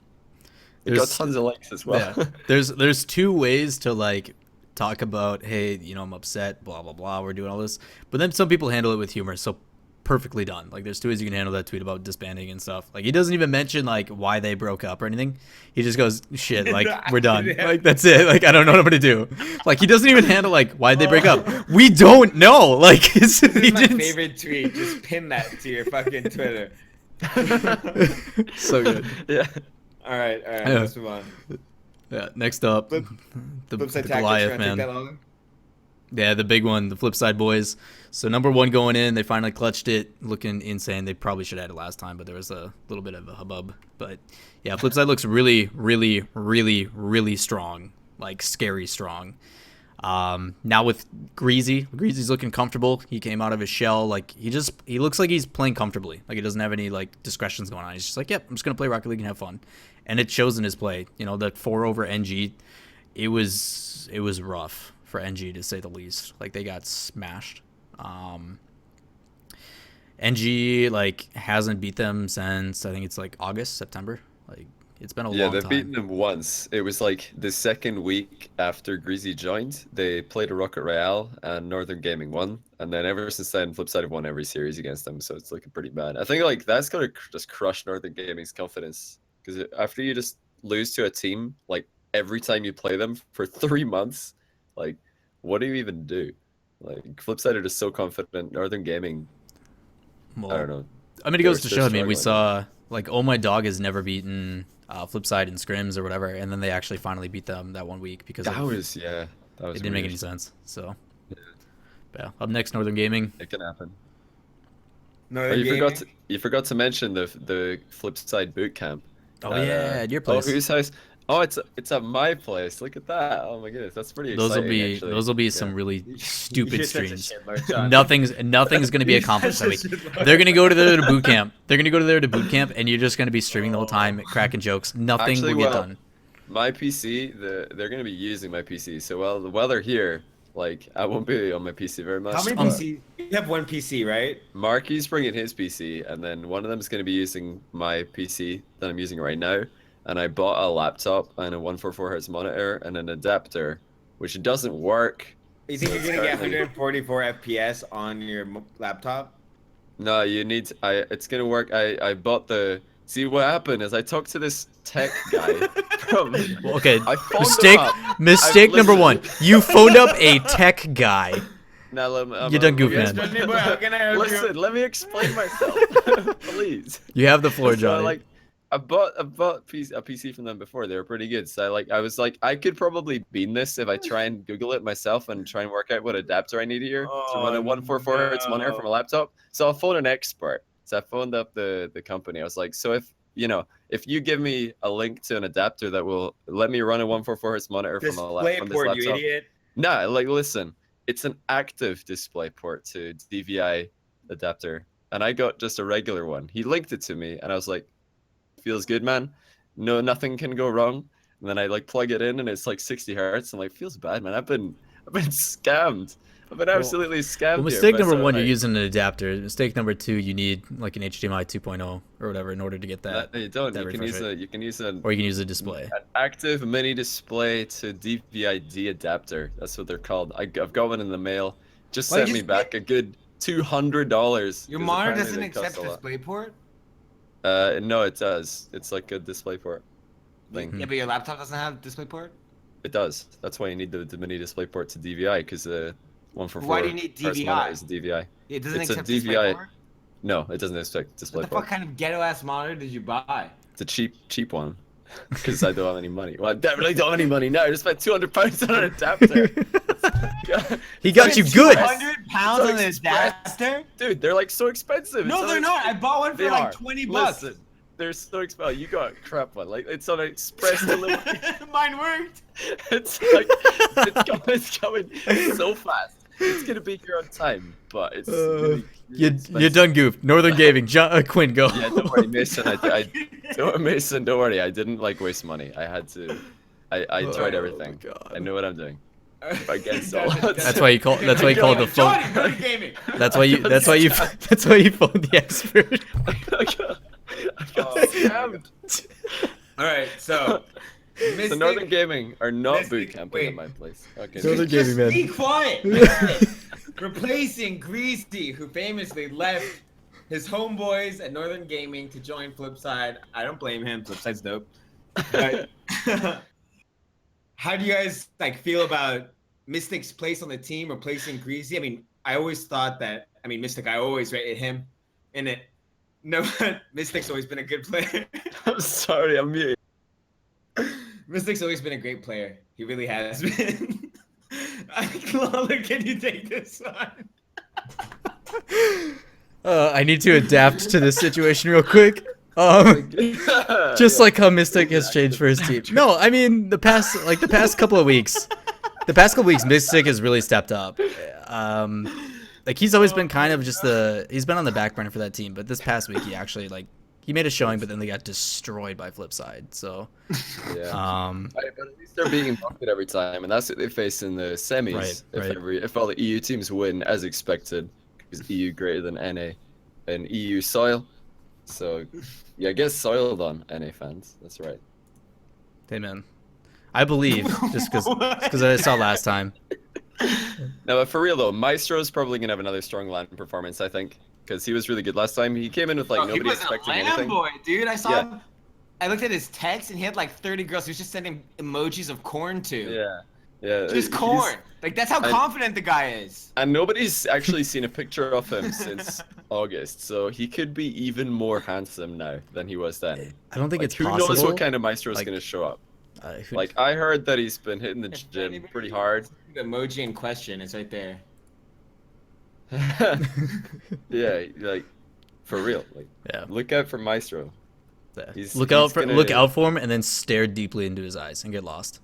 It got There's- tons of likes as well. Yeah. There's two ways to like talk about, hey, I'm upset, blah blah blah, we're doing all this. But then some people handle it with humor, so perfectly done. Like there's two ways you can handle that tweet about disbanding and stuff. Like he doesn't even mention like why they broke up or anything. He just goes, shit, like we're done. Yeah. Like that's it. Like I don't know what I'm gonna do. Like he doesn't even handle like why'd they break up. We don't know. Like This he is my didn't. favorite tweet. Just pin that to your fucking Twitter. So good. Yeah. All right, Yeah. let's move on. Yeah. Next up, Flip- the Flipside Tactics, Goliath, you wanna take man. that long? Yeah, the big one, the Flipside boys. So number one going in, they finally clutched it, looking insane. They probably should have had it last time, but there was a little bit of a hubbub. But yeah, Flipside looks really, really, really, really strong, like scary strong. Now with Greasy's looking comfortable. He came out of his shell, like he looks like he's playing comfortably. Like he doesn't have any like discretions going on. He's just like, yep, I'm just gonna play Rocket League and have fun, and it shows in his play. That 4 over NG, it was rough for NG to say the least. Like they got smashed. NG like hasn't beat them since I think it's like August, September. Like it's been a Yeah, long they've time. beaten them once. It was like the second week after Greasy joined. They played a Rocket Royale and Northern Gaming won. And then ever since then, Flipside have won every series against them. So it's looking pretty bad. I think like that's going to just crush Northern Gaming's confidence. Because after you just lose to a team, like every time you play them for 3 months, like what do you even do? Like Flipside are just so confident. Northern Gaming, Well, I don't know. I mean, it goes to They're show. I mean, we struggling. saw like Oh My Dog has never beaten Flipside in scrims or whatever, and then they actually finally beat them that 1 week because That of- was, yeah. That was it didn't make weird. any sense. So Yeah. But yeah, up next, Northern Gaming. It can happen. No, Oh, you forgot to mention the Flipside boot camp. Oh yeah, at your Oh, place. whose house? Oh, it's at my place. Look at that. Oh my goodness, that's pretty Those will exciting. be actually. those will be Yeah. some really stupid You're such a streams. shitlord, John. Nothing's gonna be You're accomplished that such week. a shitlord. They're gonna go to there to boot camp. They're gonna go to there to boot camp, and you're just gonna be streaming the whole time, cracking jokes. Nothing Actually, will get well, done. My PC, they're gonna be using my PC. So while they're here, like I won't be on my PC very much. How many but PC? You have one PC, right? Marky's bringing his PC, and then one of them is gonna be using my PC that I'm using right now. And I bought a laptop and a 144 Hz monitor and an adapter, which doesn't work. You think So you're gonna get currently- 144 FPS on your laptop? No, you need. It's gonna work. I bought the. See what happened is I talked to this tech guy from. Well, okay, I phoned mistake him up. mistake number Listen. 1. You phoned up a tech guy. Now, You done goofed, Yes, man. Johnny boy, how can I help you? Listen, let me explain myself, please. You have the floor, So, Johnny. I bought a PC from them before. They were pretty good. So I was like, I could probably beat this if I try and Google it myself and try and work out what adapter I need here to run a Oh, 144 Hz monitor from a laptop. So I phoned an expert. So I phoned up the company. I was like, so if you give me a link to an adapter that will let me run a 144 Hz monitor from from this DisplayPort, you laptop. idiot. No, like listen, it's an active DisplayPort to DVI adapter, and I got just a regular one. He linked it to me, and I was like, "Feels good, man. No, nothing can go wrong." And then I like plug it in, and it's like 60 hertz. I'm like, "Feels bad, man. I've been scammed. I've been absolutely scammed." Well, here." mistake But number so 1, I- you're using an adapter. Mistake number 2, you need like an HDMI 2.0 or whatever in order to get that. No, you don't. that You can refresh use rate. a. You can use an Or you can use a display. active mini display to DVI-D adapter. That's what they're called. I've got one in the mail. Just Why sent you me just back a good $200. Your 'cause monitor apparently doesn't they cost accept a lot. DisplayPort? No, it does. It's like a DisplayPort thing. Yeah, but your laptop doesn't have DisplayPort? It does. That's why you need the mini DisplayPort to DVI because the 144 Why do you need Hertz DVI? monitor is DVI. It doesn't It's a accept DVI. DisplayPort? No, it doesn't expect What the DisplayPort. fuck kind of ghetto ass monitor did you buy? It's a cheap one because I don't have any money. Well, I really don't have any money now. I just spent £200 on an adapter. He got you good. 100 pounds on an adapter? Dude, they're like so expensive. No, It's they're on not. I bought one for They like are. 20 bucks. Listen, they're so expensive. You got a crap one. Like it's on express delivery. Mine worked. It's like it's coming so fast. It's gonna be here on time, but it's really You're expensive. done, goof. Northern Gaming. Quinn, go. Yeah, don't worry, Mason. Mason, don't worry. I didn't like waste money. I had to. I tried Oh, everything. God. I know what I'm doing. Against all odds. That's why you call. That's why you called the phone. Johnny, Northern Gaming. That's why you. That's why you. That's why you phoned the expert. I got scammed. All right, so The Northern Gaming are not Mystic- boot camping wait. at my place. Okay. Northern Just Gaming, man. be quiet. Replacing Greasy, who famously left his homeboys at Northern Gaming to join Flipside. I don't blame him. Flipside's dope. But how do you guys like feel about Mystic's place on the team replacing Greasy? I mean, I always thought that. I mean, Mystic, I always rated him in it. No, Mystic's always been a good player. I'm sorry, I'm mute. Mystic's always been a great player. He really has been. Lawler, can you take this one? I need to adapt to this situation real quick. Just like how Mystic has changed for his team. No, I mean the past couple of weeks, Mystic has really stepped up. Like he's always been kind of just he's been on the back burner for that team, but this past week he actually he made a showing, but then they got destroyed by Flipside. So, Yeah. But at least they're being bucketed every time, and that's what they face in the semis. Right. If all the EU teams win as expected, because EU greater than NA, and EU soil. So, yeah, get soiled on NA fans. That's right. hey man, I believe just because I saw last time. No, but for real though, Maestro's probably gonna have another strong LAN performance, I think, because he was really good last time. He came in with he nobody was expecting a anything. boy, dude. I saw Yeah. him. I looked at his text and he had like 30 girls. He was just sending emojis of corn to. Yeah, yeah. Just he's- corn. Like that's how confident the guy is. And nobody's actually seen a picture of him since August, so he could be even more handsome now than he was then. I don't think it's Who possible. knows what kind of Maestro's Like, gonna show up? Who- Like I heard that he's been hitting the gym pretty hard. The emoji in question is right there. Yeah, like for real. Like yeah. look out for Maestro. Look out for him and then stare deeply into his eyes and get lost.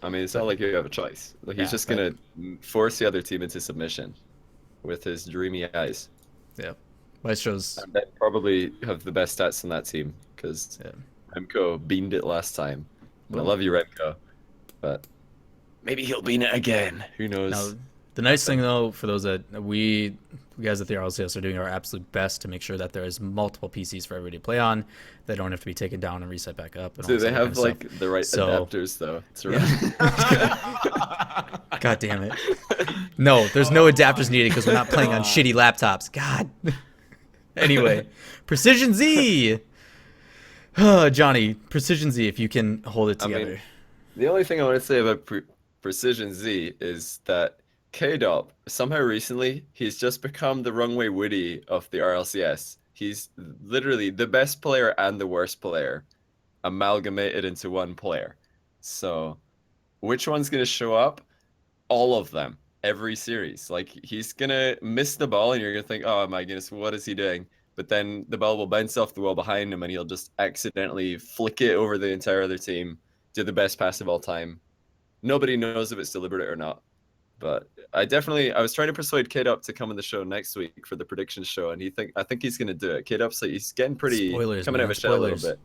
I mean, it's not like you have a choice. Like, he's just gonna force the other team into submission with his dreamy eyes. Yeah, Maestro's and then probably have the best stats on that team because Remco beamed it last time. And I love you, Remco, but maybe he'll beat it again. Who knows? Now, the nice thing, though, for those that we guys at the RLCS are doing our absolute best to make sure that there's multiple PCs for everybody to play on. They don't have to be taken down and reset back up. Do they have like the right adapters though? God damn it! No, there's no adapters needed because we're not playing on shitty laptops. God. Anyway, Precision Z. Johnny, Precision Z, if you can hold it together. I mean, the only thing I want to say about Precision Z is that K-Dop, somehow recently, he's just become the Runway Woody of the RLCS. He's literally the best player and the worst player amalgamated into one player. So, which one's going to show up? All of them. Every series. Like, he's going to miss the ball and you're going to think, oh my goodness, what is he doing? But then the ball will bounce off the wall behind him and he'll just accidentally flick it over the entire other team, do the best pass of all time. Nobody knows if it's deliberate or not. But I was trying to persuade K-Dop to come on the show next week for the predictions show, and I think he's gonna do it. K-Dop's like, he's getting pretty coming out of his shell a little bit.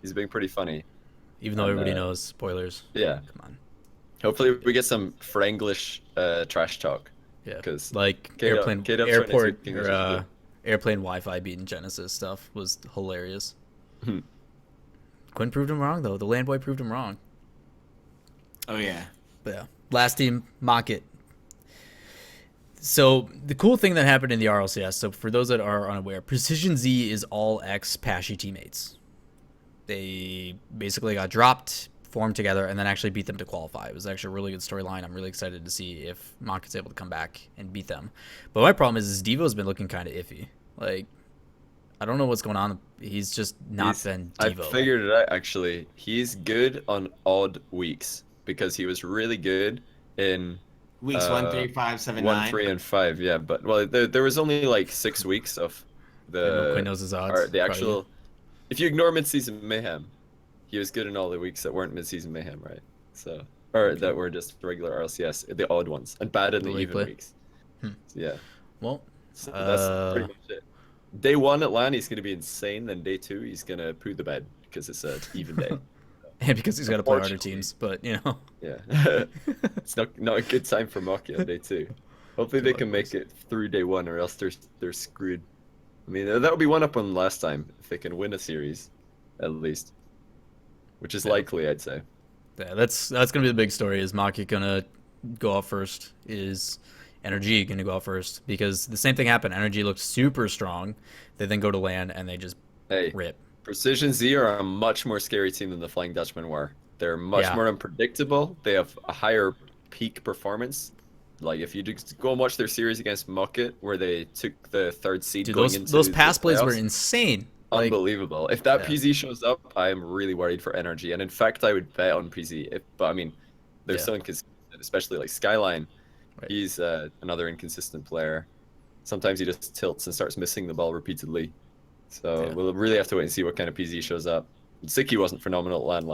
He's being pretty funny. Even though everybody knows spoilers. Yeah. Come on. Hopefully we get some Franglish trash talk. Yeah. Because like airplane Wi-Fi beating Genesis stuff was hilarious. Quinn proved him wrong though. The Landboy proved him wrong. Oh yeah. But yeah. Last team, mock it. So the cool thing that happened in the RLCS, so for those that are unaware, Precision Z is all ex-Pashy teammates. They basically got dropped, formed together, and then actually beat them to qualify. It was actually a really good storyline. I'm really excited to see if Mocket's able to come back and beat them. But my problem is Devo's been looking kind of iffy. Like, I don't know what's going on. He's just not been Devo. I figured it out, actually. He's good on odd weeks because he was really good in weeks 1, 3, 5, 7, 9. 1, 3, and 5. Yeah, but there was only like 6 weeks of Quinn knows his odds. The actual. Probably. If you ignore mid-season mayhem, he was good in all the weeks that weren't mid-season mayhem, right? So that were just regular RLCS, the odd ones, and bad in the even weeks. So, yeah. Well, so that's pretty much it. Day 1 at LAN, he's going to be insane. Then day 2, he's going to poo the bed because it's an even day. And because he's got to play harder teams, but you know. Yeah. It's not a good time for Maki on day 2. Hopefully they can make it through day 1 or else they're screwed. I mean, that would be one up on last time if they can win a series, at least. Which is likely, I'd say. Yeah, that's going to be the big story. Is Maki going to go out first? Is Energy going to go out first? Because the same thing happened. Energy looked super strong. They then go to LAN and they just rip. Precision Z are a much more scary team than the Flying Dutchmen were. They're much more unpredictable. They have a higher peak performance. Like, if you just go and watch their series against Mucket, where they took the 3rd seed going into those pass plays were insane. Unbelievable. If that PZ shows up, I am really worried for Energy. And in fact, I would bet on PZ. But I mean, they're so inconsistent, especially like Skyline. Right. He's another inconsistent player. Sometimes he just tilts and starts missing the ball repeatedly. So we'll really have to wait and see what kind of PZ shows up. Siki wasn't phenomenal at LAN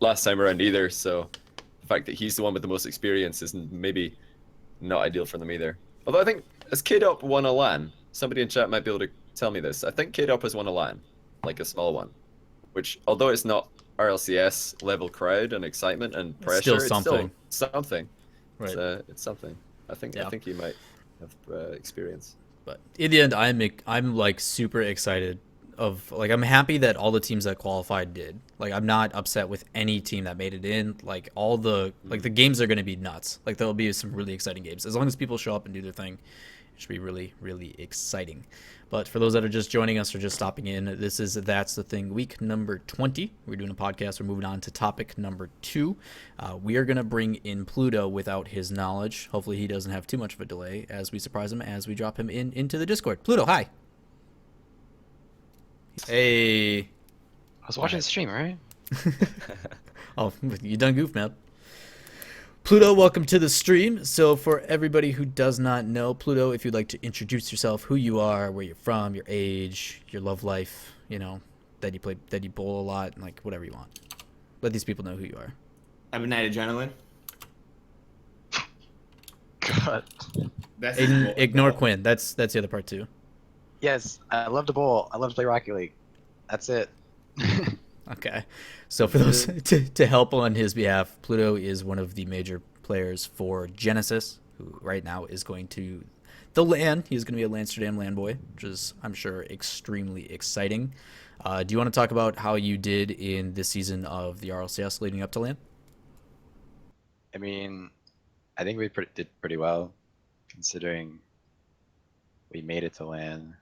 last time around either, so the fact that he's the one with the most experience is maybe not ideal for them either. Although I think, has K-Dop won a LAN? Somebody in chat might be able to tell me this. I think K-Dop has won a LAN, like a small one, which, although it's not RLCS level crowd and excitement and pressure, it's still something. Right. It's something. I think he might have experience. But in the end, I'm like super excited I'm happy that all the teams that qualified did. Like, I'm not upset with any team that made it in. Like, all the the games are going to be nuts. Like, there'll be some really exciting games. As long as people show up and do their thing, it should be really, really exciting. But for those that are just joining us or just stopping in, this is That's the Thing week number 20. We're doing a podcast. We're moving on to topic number 2. We are going to bring in Pluto without his knowledge. Hopefully he doesn't have too much of a delay as we surprise him, as we drop him into the Discord. Pluto, hi. Hey. I was watching the stream, right? Oh, you done goof, man. Pluto, welcome to the stream. So for everybody who does not know, Pluto, if you'd like to introduce yourself, who you are, where you're from, your age, your love life, that you bowl a lot, and like whatever you want. Let these people know who you are. Night Adrenaline. God. That's his bowl. Ignore Quinn. That's the other part too. Yes, I love to bowl. I love to play Rocket League. That's it. Okay. So for those to help on his behalf, Pluto is one of the major players for Genesis, who right now is going to the LAN. He's going to be a Amsterdam LAN boy, which is, I'm sure, extremely exciting. Do you want to talk about how you did in this season of the RLCS leading up to LAN? I mean, I think we did pretty well, considering we made it to LAN.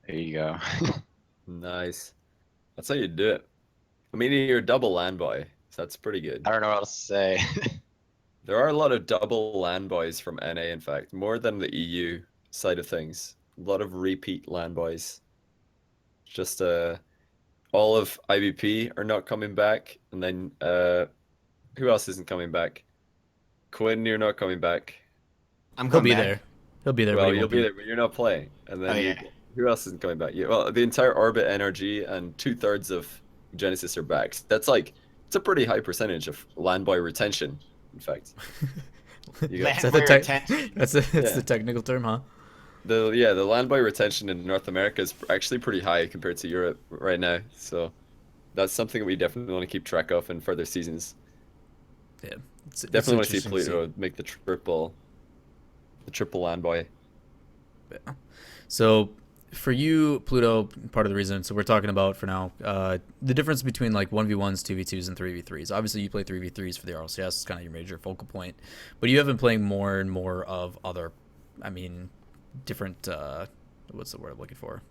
There you go. Nice. That's how you do it. I mean, you're a double LAN boy, so that's pretty good. I don't know what else to say. There are a lot of double LAN boys from NA, in fact, more than the EU side of things. A lot of repeat LAN boys. Just all of IBP are not coming back, and then who else isn't coming back? Quinn, you're not coming back. He'll be there. He'll be there. Well, but he you'll won't be there, but you're not playing. And then who else isn't coming back? Yeah, well, the entire Orbit NRG and 2/3 of Genesis are back. So that's like, it's a pretty high percentage of LAN boy retention, in fact. You got, That's the technical term, huh? the LAN boy retention in North America is actually pretty high compared to Europe right now. So that's something that we definitely want to keep track of in further seasons. Yeah, Definitely want to see Pluto make the triple LAN boy. Yeah. So for you, Pluto, part of the reason, so we're talking about for now, the difference between like 1v1s, 2v2s, and 3v3s. Obviously, you play 3v3s for the RLCS. It's kind of your major focal point. But you have been playing more and more of other, I mean, different, what's the word I'm looking for?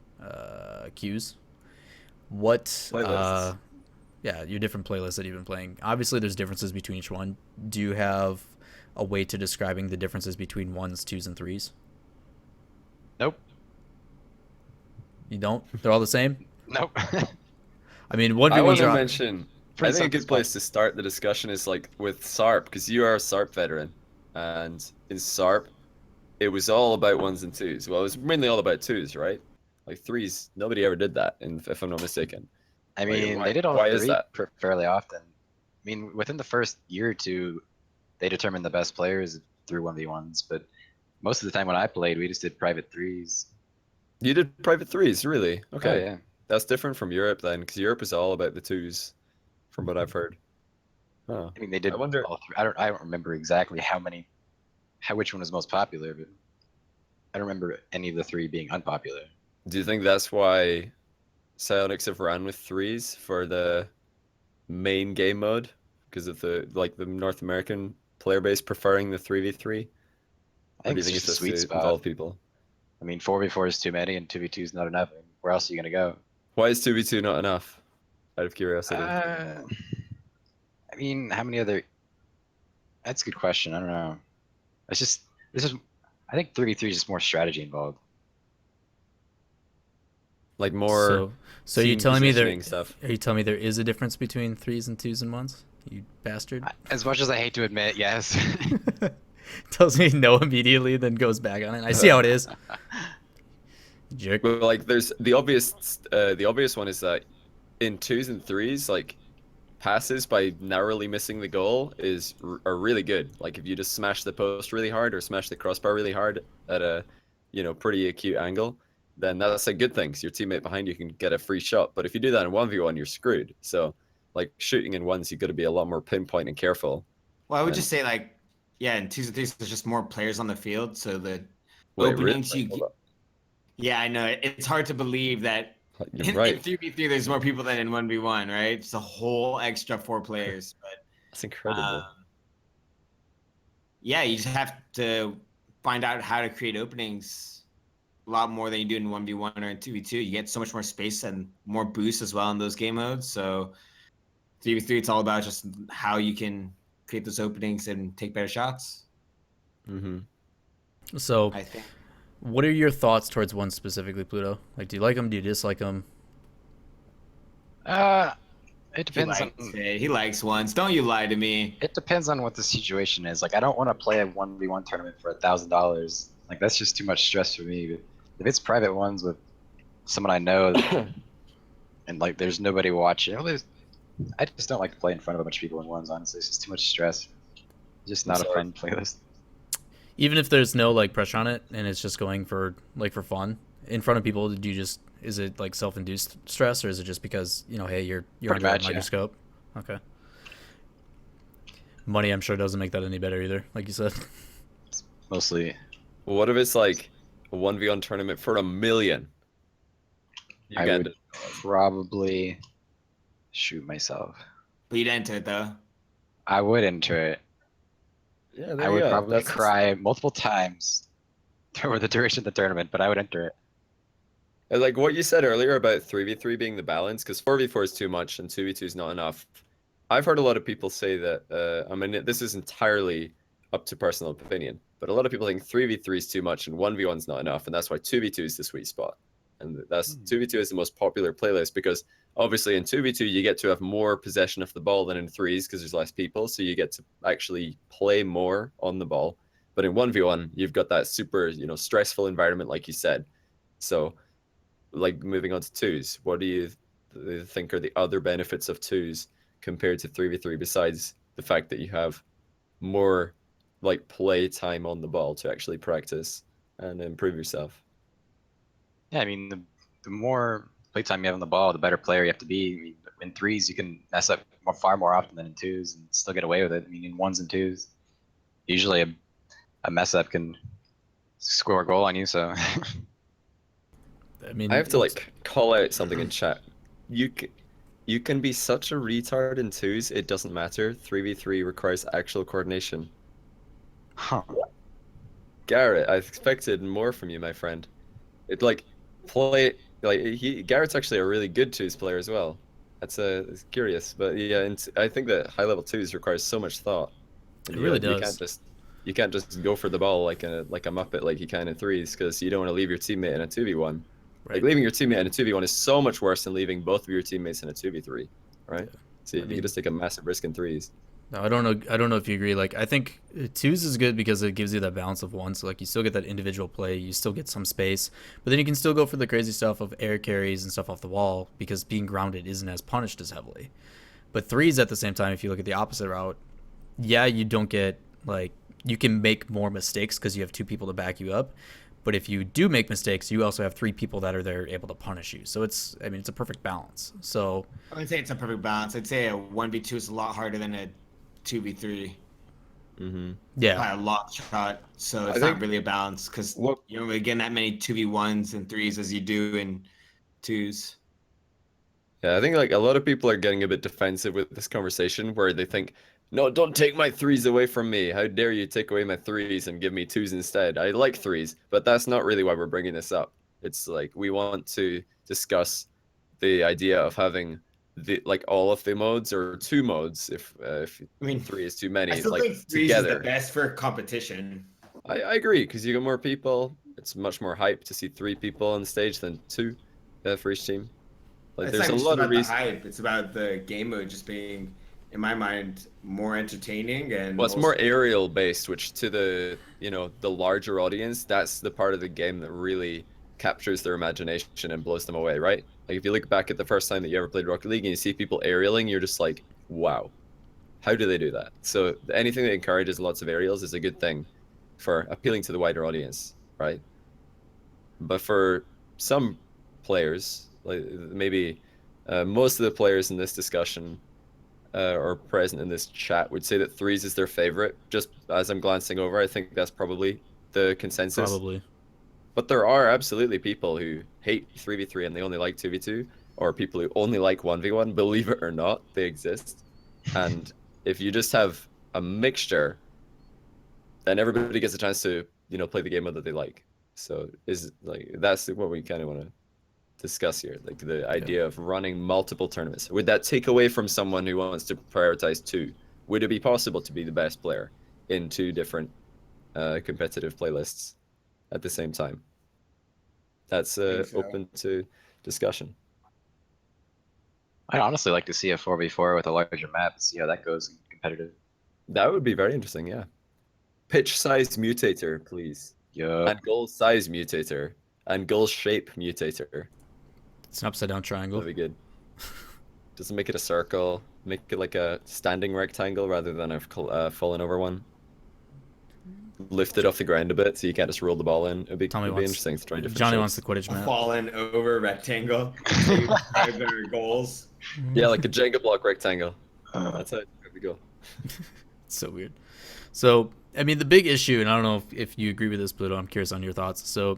Queues. What, Playlists. yeah, your different playlists that you've been playing. Obviously, there's differences between each one. Do you have a way to describing the differences between 1s, 2s, and 3s? Nope. You don't? They're all the same? Nope. I mean, I want 1v1s to are... mention, I think a good place to start the discussion is like with SARP, because you are a SARP veteran. And in SARP, it was all about 1s and 2s. Well, it was mainly all about 2s, right? Like 3s, nobody ever did that, if I'm not mistaken. I mean, they did all why is three that? fairly often. I mean, within the first year or two, they determined the best players through 1v1s, but most of the time when I played, we just did private 3s. You did private 3s, really? Okay. Oh, yeah. That's different from Europe then, because Europe is all about the 2s, from what I've heard. Huh. I mean, they did I wonder... all three. I don't remember exactly which one was most popular, but I don't remember any of the three being unpopular. Do you think that's why Psionics have ran with 3s for the main game mode? Because of the North American player base preferring the 3v3? I Or think do you think it's it's just a just sweet to spot. involve people? I mean, 4v4 is too many and 2v2 is not enough. Where else are you gonna go? Why is 2v2 not enough? Out of curiosity. I mean, how many other? That's a good question. I don't know. I think 3v3 is just more strategy involved. Like more So you team telling me positioning stuff. Are you telling me there is a difference between 3s and 2s and 1s? You bastard. As much as I hate to admit, yes. Tells me no immediately, then goes back on it. I see how it is. Jerk. But like, there's the obvious one is that in 2s and 3s, like passes by narrowly missing the goal are really good. Like if you just smash the post really hard or smash the crossbar really hard at a pretty acute angle, then that's a good thing. So your teammate behind you can get a free shot. But if you do that in 1v1, you're screwed. So like shooting in 1s, you've got to be a lot more pinpoint and careful. Well, I would just say like, yeah, in 2s and 3s, there's just more players on the field, so the Wait, openings really? you get. Yeah, I know. It's hard to believe that You're in right. 3v3 there's more people than in 1v1, right? It's a whole extra 4 players. But That's incredible. yeah, you just have to find out how to create openings a lot more than you do in 1v1 or in 2v2. You get so much more space and more boost as well in those game modes. So 3v3, it's all about just how you can create those openings and take better shots. Mm-hmm. So I think. what are your thoughts towards 1 specifically, Pluto? Like, do you like them? Do you dislike them? It depends on. He likes 1s. Don't you lie to me. It depends on what the situation is. Like, I don't want to play a 1v1 tournament for $1,000. Like, that's just too much stress for me. But if it's private 1s with someone I know, and like there's nobody watching. I just don't like to play in front of a bunch of people in ones. Honestly, it's just too much stress. It's just not a fun playlist. Even if there's no like pressure on it and it's just going for fun in front of people, is it like self-induced stress, or is it just because hey, you're Pretty under a much, yeah. microscope? Okay. Money, I'm sure, doesn't make that any better either, like you said. Mostly, What if it's like a 1v1 tournament for $1 million? You I get would it. probably shoot myself. But you'd enter it though. I would enter it. Yeah, I would probably cry multiple times over the duration of the tournament, but I would enter it. And like what you said earlier about 3v3 being the balance, because 4v4 is too much and 2v2 is not enough. I've heard a lot of people say that, I mean, this is entirely up to personal opinion, but a lot of people think 3v3 is too much and 1v1 is not enough, and that's why 2v2 is the sweet spot. And that's 2v2 is the most popular playlist because obviously in 2v2 you get to have more possession of the ball than in threes because there's less people, so you get to actually play more on the ball. But in 1v1 you've got that super stressful environment like you said. So like moving on to twos, what do you think are the other benefits of twos compared to 3v3 besides the fact that you have more like play time on the ball to actually practice and improve yourself? Yeah, I mean, the more playtime you have on the ball, the better player you have to be. I mean, in threes, you can mess up far more often than in twos and still get away with it. I mean, in ones and twos, usually a mess up can score a goal on you. So, I mean, I have to like call out something in chat. You can be such a retard in twos, it doesn't matter. 3v3 requires actual coordination. huh. Garrett, I expected more from you, my friend. It like Garrett's actually a really good twos player as well. It's curious, but yeah, and I think that high level twos requires so much thought. It really You does. you can't just go for the ball like a muppet like you can in threes because you don't want to leave your teammate in a 2v1. Right. Like leaving your teammate in a 2v1 is so much worse than leaving both of your teammates in a 2v3, right? So you can just take a massive risk in threes. No, I don't know if you agree. Like, I think twos is good because it gives you that balance of one. So like, you still get that individual play, you still get some space, but then you can still go for the crazy stuff of air carries and stuff off the wall because being grounded isn't as punished as heavily. But threes at the same time, if you look at the opposite route, yeah, you don't get like, you can make more mistakes because you have two people to back you up. But if you do make mistakes, you also have three people that are there able to punish you. So it's a perfect balance. So I would say it's a perfect balance. I'd say a 1v2 is a lot harder than a 2v3 yeah, by a long shot. So it's I not think- really a balance because What- you don't really get that many 2v1s and threes as you do in twos. Yeah, I think like a lot of people are getting a bit defensive with this conversation where they think, no, don't take my threes away from me. How dare you take away my threes and give me twos instead? I like threes, but that's not really why we're bringing this up. It's like we want to discuss the idea of having the like all of the modes or two modes if I mean, three is too many I still like think threes is together. the best for competition. I agree because you got more people. It's much more hype to see three people on stage than two for each team. Like It's there's not a just lot about of the reasons. hype. It's about the game mode just being, in my mind, more entertaining and Well, it's also- more aerial based, which to the the larger audience, that's the part of the game that really captures their imagination and blows them away, right? Like if you look back at the first time that you ever played Rocket League and you see people aerialing, you're just like, wow, how do they do that? So anything that encourages lots of aerials is a good thing for appealing to the wider audience, right? But for some players, like maybe most of the players in this discussion or present in this chat would say that threes is their favorite. Just as I'm glancing over, I think that's probably the consensus. probably. But there are absolutely people who hate 3v3 and they only like 2v2, or people who only like 1v1. Believe it or not, they exist. And if you just have a mixture, then everybody gets a chance to play the game that they like. So that's what we kind of want to discuss here, like the idea of running multiple tournaments. Would that take away from someone who wants to prioritize two? Would it be possible to be the best player in two different competitive playlists at the same time? That's think so. open to discussion. I'd honestly like to see a 4v4 with a larger map and see how that goes in competitive. That would be very interesting, yeah. Pitch size mutator, please. Yup. And goal size mutator. And goal shape mutator. It's an upside down triangle. That'd be good. Doesn't make it a circle. Make it like a standing rectangle rather than a fallen over one. Lift it off the ground a bit so you can't just roll the ball in. It'd be interesting to try different Johnny shapes. wants the Quidditch, A man. fallen over rectangle. To describe their goals. Yeah, like a Jenga block rectangle. That's how we go. It's so weird. So, I mean, the big issue, and I don't know if you agree with this, Pluto, I'm curious on your thoughts. So,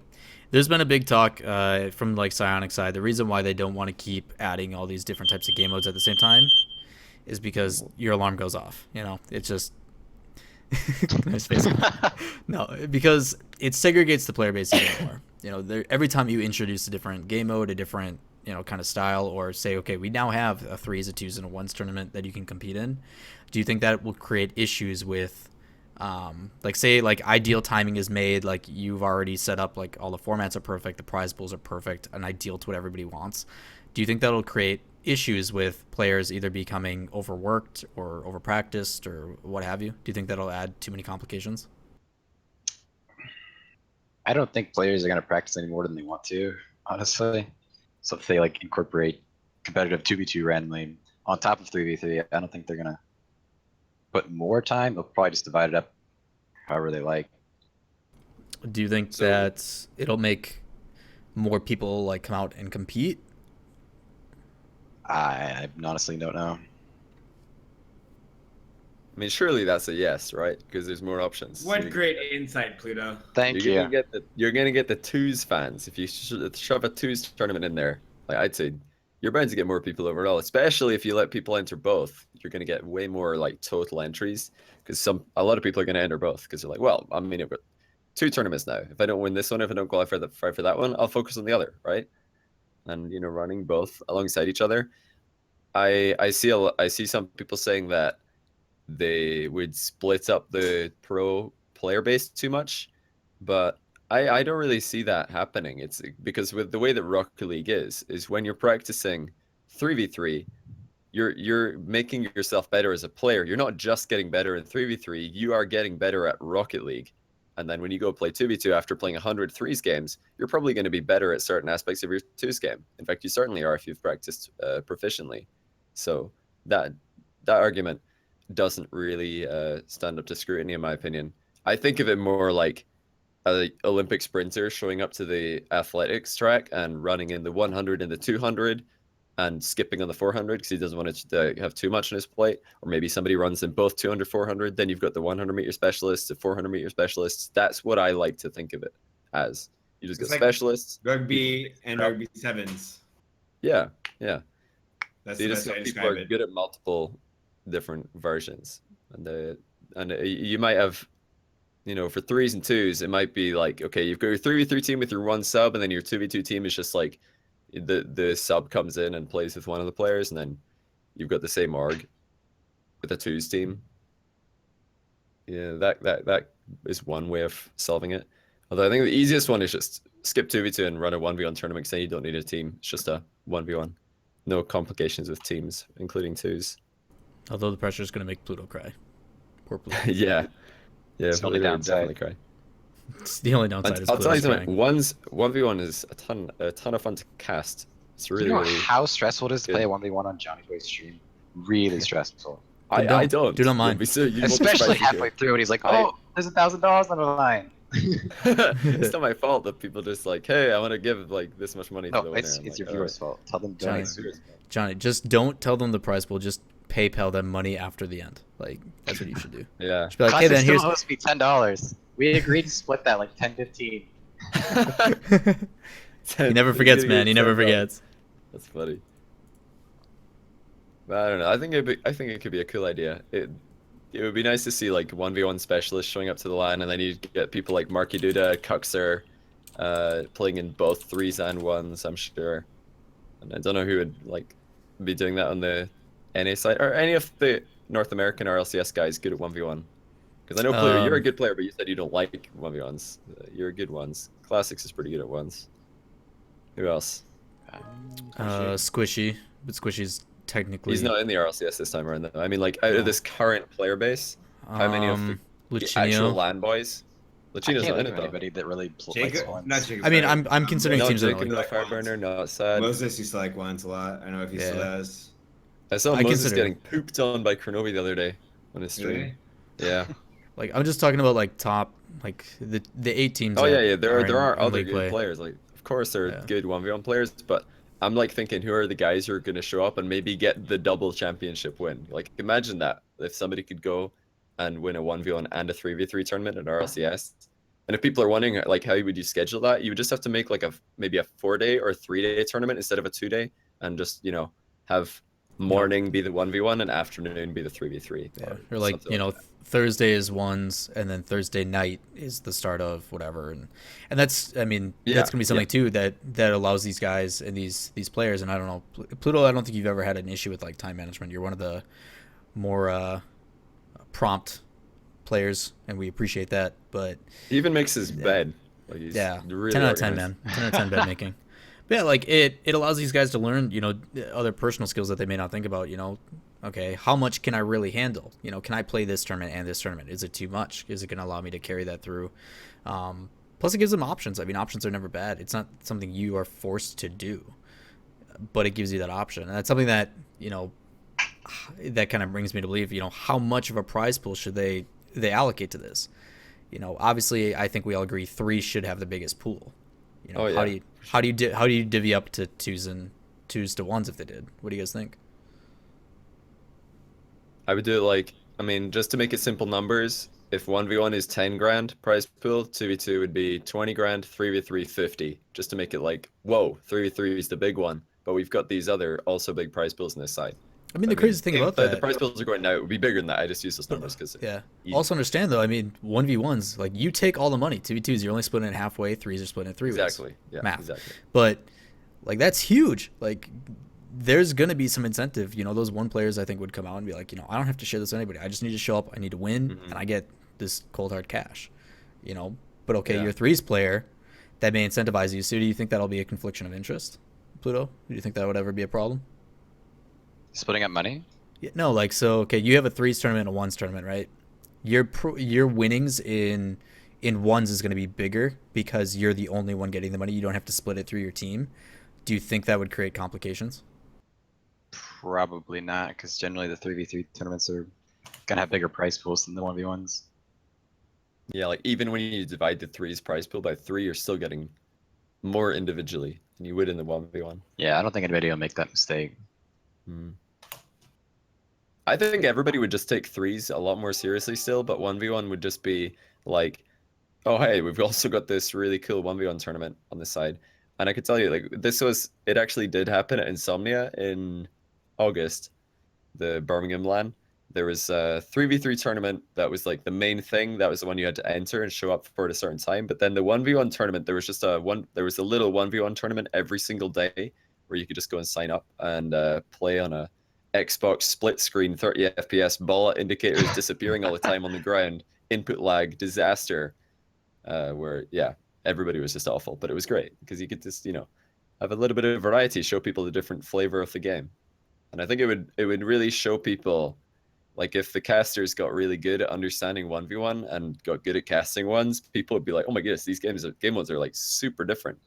there's been a big talk from like Psionic side. The reason why they don't want to keep adding all these different types of game modes at the same time is because your alarm goes off. You know, it's just nice face. No, because it segregates the player base even more. You know, every time you introduce a different game mode, a different kind of style, or say, okay, we now have a 3s, a 2s, and a 1s tournament that you can compete in. Do you think that will create issues with, like, say, like, ideal timing is made, like, you've already set up, like, all the formats are perfect, the prize pools are perfect, and ideal to what everybody wants. Do you think that'll create issues with players either becoming overworked or overpracticed or what have you? Do you think that'll add too many complications? I don't think players are going to practice any more than they want to, honestly. So if they like incorporate competitive 2v2 randomly on top of 3v3, I don't think they're going to put more time. They'll probably just divide it up however they like. Do you think that it'll make more people like come out and compete? I honestly don't know. I mean, surely that's a yes, right? Because there's more options. What great insight, Pluto. Thank you. You're gonna get the twos fans if you shove a twos tournament in there. Like I'd say, you're bound to get more people overall, especially if you let people enter both. You're gonna get way more like total entries because a lot of people are gonna enter both because they're like, well, I mean, I've got 2 tournaments now. If I don't win this one, if I don't qualify for that one, I'll focus on the other, right? And running both alongside each other. I see some people saying that they would split up the pro player base too much, but I don't really see that happening. It's because with the way that Rocket League is when you're practicing 3v3, you're making yourself better as a player. You're not just getting better in 3v3, you are getting better at Rocket League. And then when you go play 2v2 after playing 100 threes games, you're probably going to be better at certain aspects of your twos game. In fact, you certainly are if you've practiced proficiently. So that argument doesn't really stand up to scrutiny, in my opinion. I think of it more like an Olympic sprinter showing up to the athletics track and running in the 100 and the 200 and skipping on the 400 because he doesn't want to have too much on his plate. Or maybe somebody runs in both 200, 400. Then you've got the 100-meter specialists, the 400-meter specialists. That's what I like to think of it as. You just got like specialists. Rugby and rugby sevens. Yeah. That's So the just best way to people describe are it. good at multiple different versions, and you might have, for 3s and 2s, it might be like, okay, you've got your 3v3 team with your 1 sub, and then your 2v2 team is just like the sub comes in and plays with one of the players, and then you've got the same org with a 2s team. Yeah, that is one way of solving it. Although I think the easiest one is just skip 2v2 and run a 1v1 tournament, saying you don't need a team. It's just a 1v1. No complications with teams, including 2s. Although the pressure is going to make Pluto cry. Poor Pluto. Yeah, It's the only Pluto would downside. definitely cry. It's the only downside is I'll tell you Pluto's something. crying. 1v1 is a ton of fun to cast. It's really, You know really. how stressful it is to good. play a 1v1 on Johnny Boy's stream? Really stressful. I don't. Dude, don't mind. You won't be Especially surprised to halfway hear. through and he's like, oh, there's $1,000 on the line. It's not my fault that people just like, hey, I want to give like this much money to the No, winner. it's I'm your like, viewers' fault. Tell them Johnny. donate. Johnny, just don't tell them the prize pool. Just PayPal them money after the end. Like, that's what you should do. Yeah. Just be like, hey, Classic then still here's... owes me $10. We agreed to split that like 10-15. He never forgets, man. He never forgets. That's funny. But I don't know. I think it could be a cool idea. It would be nice to see like 1v1 specialists showing up to the line, and then you get people like Marky Duda, Cuxer, playing in both 3s and 1s, I'm sure. And I don't know who would like be doing that on the NA side, or any of the North American RLCS guys good at 1v1. Because I know Pluto, you're a good player, but you said you don't like 1v1s. You're good ones. Classics is pretty good at 1s. Who else? Squishy. But Squishy's technically... He's not in the RLCS this time around, though. I mean, like, out of this current player base, how many of the actual Lucinio. LAN boys I Lachino's can't not in think it of though. anybody that really likes Jacob, ones. not Jacob. I mean, sorry. I'm considering No teams that are Jacob, like, no Fireburner, no Sad. Moses used to like ones a lot. I don't know if he still Yeah. does. I saw I Moses consider- getting pooped on by Kronovi the other day on his stream. Really? Yeah. like I'm just talking about like top, like the 8 teams. Oh that yeah, yeah. There in- are in other league good play. players. Like, of course, there are Yeah. good 1v1 players, but I'm like thinking, who are the guys who are going to show up and maybe get the double championship win? Like, imagine that if somebody could go and win a 1v1 and a 3v3 tournament at RLCS. And if people are wondering, like, how would you schedule that? You would just have to make like maybe a 4-day or 3-day tournament instead of a 2-day, and just have morning be the 1v1 and afternoon be the 3v3. Yeah. Or like, something Thursday is ones, and then Thursday night is the start of whatever, and that's, I mean, Yeah, that's gonna be something yeah. too that allows these guys and these players. And I don't know, Pluto, I don't think you've ever had an issue with like time management. You're one of the more prompt players, and we appreciate that. But He even makes his Yeah. bed. Like, he's yeah, really 10 out of 10, organized. man. 10 out of 10 bed making. But yeah, like it allows these guys to learn, other personal skills that they may not think about. Okay, how much can I really handle? Can I play this tournament and this tournament? Is it too much? Is it going to allow me to carry that through? Plus, it gives them options. I mean, options are never bad. It's not something you are forced to do, but it gives you that option. And that's something that, that kind of brings me to believe, how much of a prize pool should they allocate to this? Obviously, I think we all agree 3 should have the biggest pool. Oh, yeah. How do you divvy up to 2s to 1s if they did? What do you guys think? I would do it like, I mean, just to make it simple numbers, if 1v1 is 10 grand prize pool, 2v2 would be 20 grand, 3v3 50, just to make it like, whoa, 3v3 is the big one, but we've got these other also big prize pools on this side. I mean, the crazy thing about The that, prize pools are going now, it would be bigger than that. I just use those numbers because yeah. easy. Also understand though, I mean, 1v1s, like you take all the money. 2v2s, you're only splitting it halfway. 3s are splitting it 3 ways. Exactly. Yeah, Math. exactly. But like that's huge. Like there's gonna be some incentive. Those 1 players I think would come out and be like, I don't have to share this with anybody. I just need to show up. I need to win, and I get this cold hard cash. But okay, Yeah. you're a 3s player. That may incentivize you. So do you think that'll be a confliction of interest, Pluto? Do you think that would ever be a problem? Splitting up money? Yeah, no, like so. Okay, you have a 3s tournament and a 1s tournament, right? Your winnings in 1s is going to be bigger because you're the only one getting the money. You don't have to split it through your team. Do you think that would create complications? Probably not, because generally the 3v3 tournaments are gonna have bigger prize pools than the 1v1s. Yeah, like even when you divide the 3's prize pool by 3, you're still getting more individually than you would in the 1v1. Yeah, I don't think anybody will make that mistake. I think everybody would just take 3's a lot more seriously still, but 1v1 would just be like, oh hey, we've also got this really cool 1v1 tournament on this side. And I could tell you, like, it actually did happen at Insomnia in August, the Birmingham LAN. There was a 3v3 tournament that was like the main thing. That was the one you had to enter and show up for at a certain time. But then the 1v1 tournament, there was a little 1v1 tournament every single day where you could just go and sign up and play on a Xbox split screen 30 FPS, ball indicators disappearing all the time on the ground, input lag, disaster, where everybody was just awful, but it was great because you could just have a little bit of variety, show people the different flavor of the game. And I think it would really show people, like, if the casters got really good at understanding 1v1 and got good at casting ones, people would be like, oh my goodness, these game modes are like super different.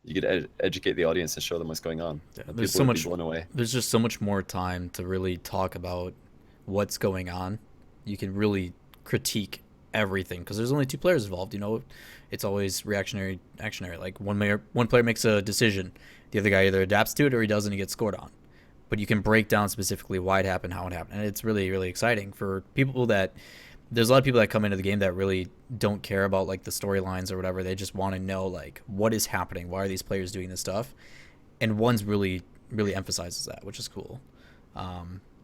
You could educate the audience and show them what's going on. Yeah, And there's people so would much. be blown away. There's just so much more time to really talk about what's going on. You can really critique everything because there's only 2 players involved. It's always reactionary, actionary. Like one player makes a decision, the other guy either adapts to it or he doesn't. He gets scored on. But you can break down specifically why it happened, how it happened, and it's really, really exciting for people that. There's a lot of people that come into the game that really don't care about like the storylines or whatever. They just want to know like what is happening, why are these players doing this stuff, and one's really emphasizes that, which is cool.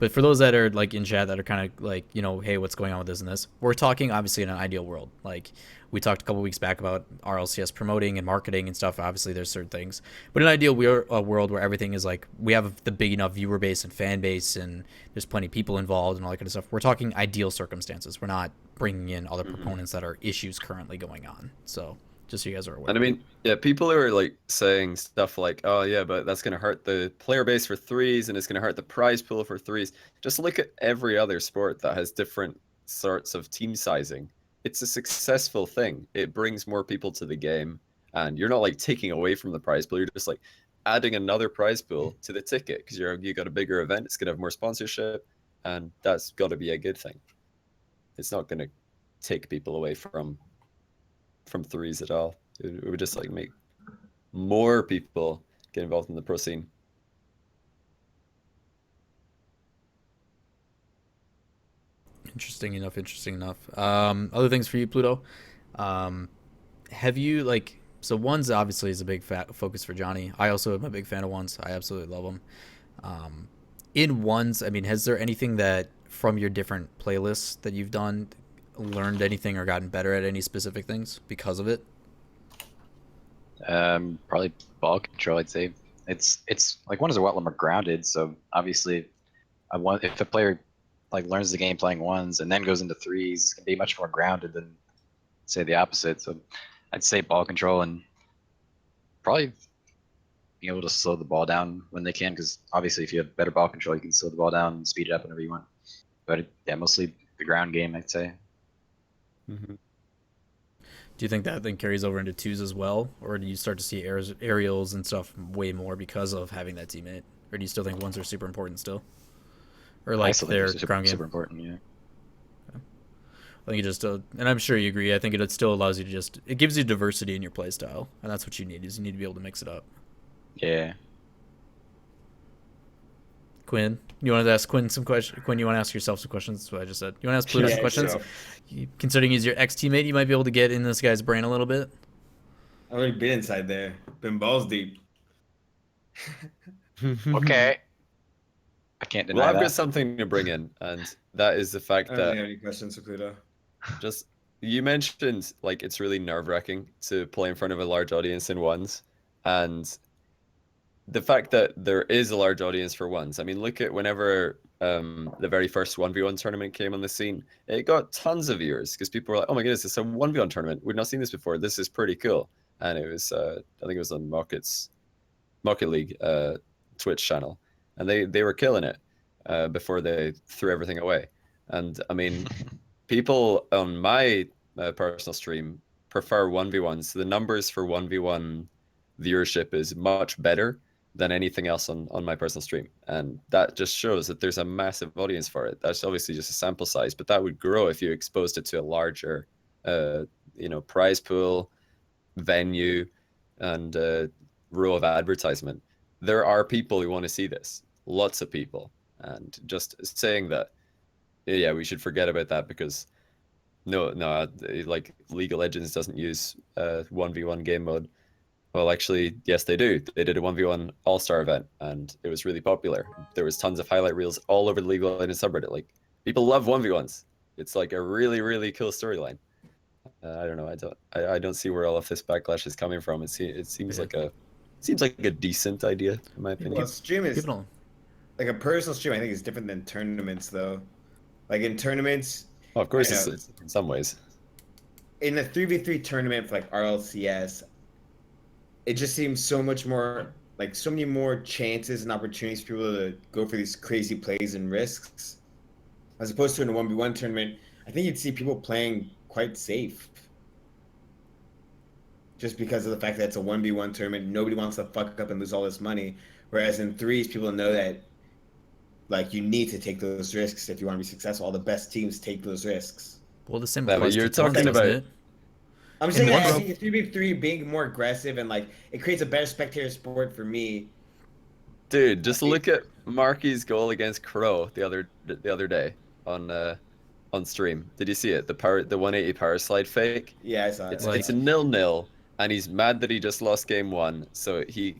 But for those that are like in chat that are kind of like, hey, what's going on with this and this, we're talking obviously in an ideal world. Like we talked a couple weeks back about RLCS promoting and marketing and stuff. Obviously there's certain things, but in an ideal world where everything is like, we have the big enough viewer base and fan base and there's plenty of people involved and all that kind of stuff. We're talking ideal circumstances. We're not bringing in other proponents that are issues currently going on. So just so you guys are aware. And I mean, yeah, people who are like saying stuff like, oh yeah, but that's going to hurt the player base for 3's and it's going to hurt the prize pool for 3's. Just look at every other sport that has different sorts of team sizing. it's a successful thing. It brings more people to the game, and you're not like taking away from the prize pool. You're just like adding another prize pool to the ticket because you got a bigger event. It's gonna have more sponsorship, and that's got to be a good thing. It's not gonna take people away from threes at all. It would just like make more people get involved in the pro scene. Interesting enough. Other things for you, Pluto. Have you like, so ones obviously is a big focus for Johnny. I also am a big fan of ones. I absolutely love them. In ones, I mean, has there anything that from your different playlists that you've done, learned anything or gotten better at any specific things because of it? Probably ball control. I'd say it's like ones are a lot more grounded. So obviously, if a player like learns the game playing ones and then goes into threes, can be much more grounded than say the opposite. So I'd say ball control and probably being able to slow the ball down when they can, because obviously if you have better ball control, you can slow the ball down and speed it up whenever you want. But yeah, mostly the ground game, I'd say. Mm-hmm. Do you think that then carries over into twos as well, or do you start to see aerials and stuff way more because of having that teammate, or do you still think ones are super important still, or like their ground game? Super important, yeah. I think it just, and I'm sure you agree. I think it still allows you to it gives you diversity in your play style, and that's what you need. Is you need to be able to mix it up. Yeah. Quinn, you want to ask Quinn some questions? Quinn, you want to ask yourself some questions? That's what I just said. You want to ask Pluto some questions? So. Considering he's your ex-teammate, you might be able to get in this guy's brain a little bit. I've already been inside there. Been balls deep. Okay. I can't deny Well, I've that. got something to bring in, and that is the fact I don't that have any questions for Pluto. just you mentioned like it's really nerve-wracking to play in front of a large audience in ones, and the fact that there is a large audience for ones. I mean, look at whenever the very first 1v1 tournament came on the scene, it got tons of viewers because people were like, oh my goodness, it's a 1v1 tournament. We've not seen this before. This is pretty cool. And it was, I think it was on Market League Twitch channel. And they were killing it before they threw everything away. And I mean, people on my personal stream prefer 1v1s. The numbers for 1v1 viewership is much better than anything else on my personal stream, and that just shows that there's a massive audience for it. That's obviously just a sample size, but that would grow if you exposed it to a larger prize pool, venue, and row of advertisement. There are people who want to see this, lots of people, and just saying that, yeah, we should forget about that because no, like League of Legends doesn't use 1v1 game mode. Well, actually, yes, they do. They did a 1v1 all-star event, and it was really popular. There was tons of highlight reels all over the League of Legends subreddit. Like, people love 1v1s. It's like a really, really cool storyline. I don't know. I don't see where all of this backlash is coming from. It seems like a decent idea, in my opinion. Well, stream is like a personal stream. I think is different than tournaments, though. Like in tournaments, well, of course, it's in some ways. In a 3v3 tournament for like RLCS, it just seems so much more like so many more chances and opportunities for people to go for these crazy plays and risks, as opposed to in a 1v1 tournament. I think you'd see people playing quite safe, just because of the fact that it's a 1v1 tournament. Nobody wants to fuck up and lose all this money. Whereas in threes, people know that like you need to take those risks if you want to be successful. All the best teams take those risks. Well, the same. But you're talking about. I'm saying that I think 3v3 being more aggressive and like it creates a better spectator sport for me. Dude, just look at Marky's goal against Crow the other day on stream. Did you see it? The 180 power slide fake. Yeah, I saw it. It's a 0-0, and he's mad that he just lost game one. So he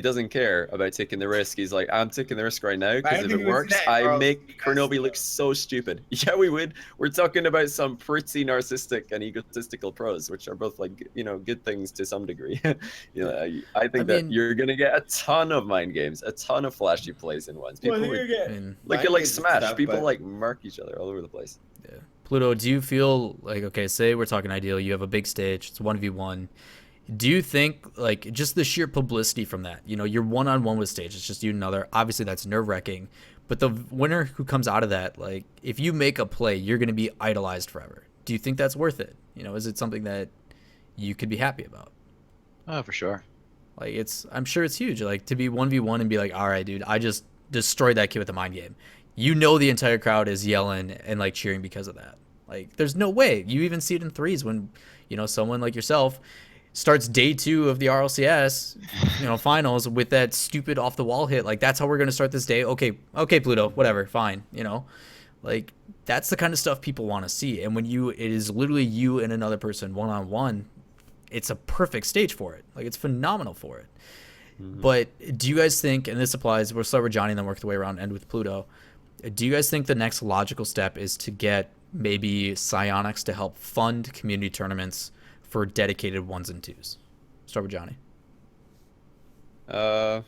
doesn't care about taking the risk. He's like, I'm taking the risk right now because if it works, I make Kurnobi look so stupid. Yeah, we would. We're talking about some pretty narcissistic and egotistical pros, which are both like good things to some degree. I think that you're gonna get a ton of mind games, a ton of flashy plays in ones. People look at like Smash. Stuff, people but... like murk each other all over the place. Yeah. Pluto, do you feel like, okay, say we're talking ideal, you have a big stage, it's 1v1. Do you think, like, just the sheer publicity from that, you're one-on-one with stage, it's just you and another, obviously that's nerve-wracking, but the winner who comes out of that, like, if you make a play, you're going to be idolized forever. do you think that's worth it? You know, is it something that you could be happy about? Oh, for sure. Like, I'm sure it's huge. Like, to be 1v1 and be like, all right, dude, I just destroyed that kid with a mind game. You know, the entire crowd is yelling and like cheering because of that. Like, there's no way. You even see it in threes when, you know, someone like yourself starts day 2 of the RLCS, you know, finals with that stupid off the wall hit. Like, that's how we're going to start this day. Okay, Pluto, whatever, fine, you know. Like, that's the kind of stuff people want to see. And when it is literally you and another person one-on-one, it's a perfect stage for it. Like, it's phenomenal for it. But do you guys think, and this applies, we'll start with Johnny and then work the way around, end with Pluto. Do you guys think the next logical step is to get maybe Psyonix to help fund community tournaments for dedicated 1s and 2s? Start with Johnny. I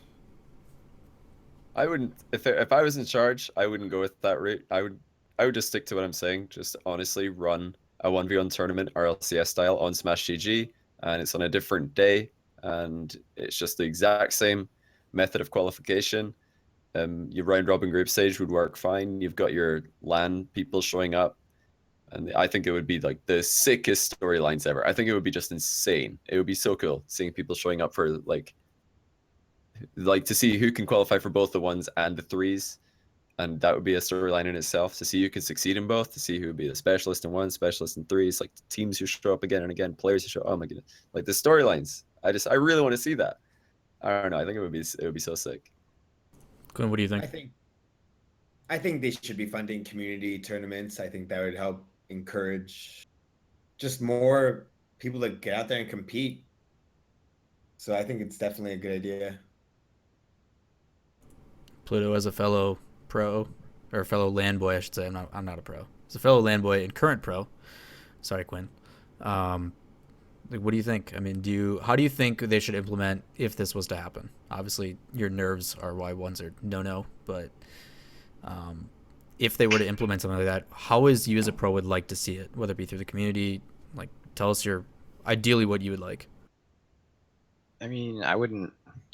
wouldn't, if I was in charge, I wouldn't go with that route. I would just stick to what I'm saying. Just honestly run a 1v1 tournament RLCS style on Smash GG, and it's on a different day, and it's just the exact same method of qualification. Your round robin group stage would work fine. You've got your LAN people showing up, and I think it would be like the sickest storylines ever. I think it would be just insane. It would be so cool seeing people showing up for like to see who can qualify for both the 1s and the 3s. And that would be a storyline in itself, to see who can succeed in both, to see who would be the specialist in 1, specialist in 3s, like teams who show up again and again, players who show up. Oh my goodness. Like the storylines. I really want to see that. I don't know. I think it would be so sick. Quinn, what do you think? I think they should be funding community tournaments. I think that would help encourage just more people to get out there and compete. So I think it's definitely a good idea. Pluto, as a fellow pro, or fellow land boy, I should say. I'm not a pro. As a fellow land boy and current pro. Sorry, Quinn. Like, what do you think? I mean, how do you think they should implement if this was to happen? Obviously, your nerves are why 1s are no, but if they were to implement something like that, how is you as a pro would like to see it? Whether it be through the community, like, tell us ideally what you would like. I mean, I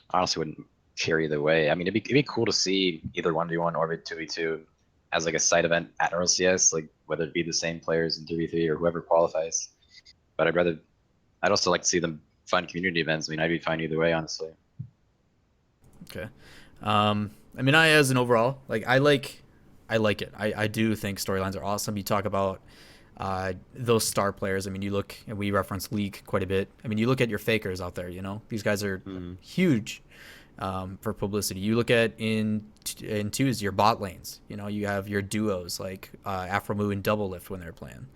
honestly wouldn't care either way. I mean, it'd be cool to see either 1v1 or 2v2 as like a side event at RLCS, like whether it be the same players in 3v3 or whoever qualifies. But I'd also like to see them fund community events. I mean, I'd be fine either way, honestly. Okay. I mean, as an overall, like, I like it. I do think storylines are awesome. You talk about those star players. I mean, you look, and we reference League quite a bit. I mean, you look at your fakers out there, you know, these guys are huge for publicity. You look at in 2s, your bot lanes, you know, you have your duos like Afromoo and Double Lift when they're playing.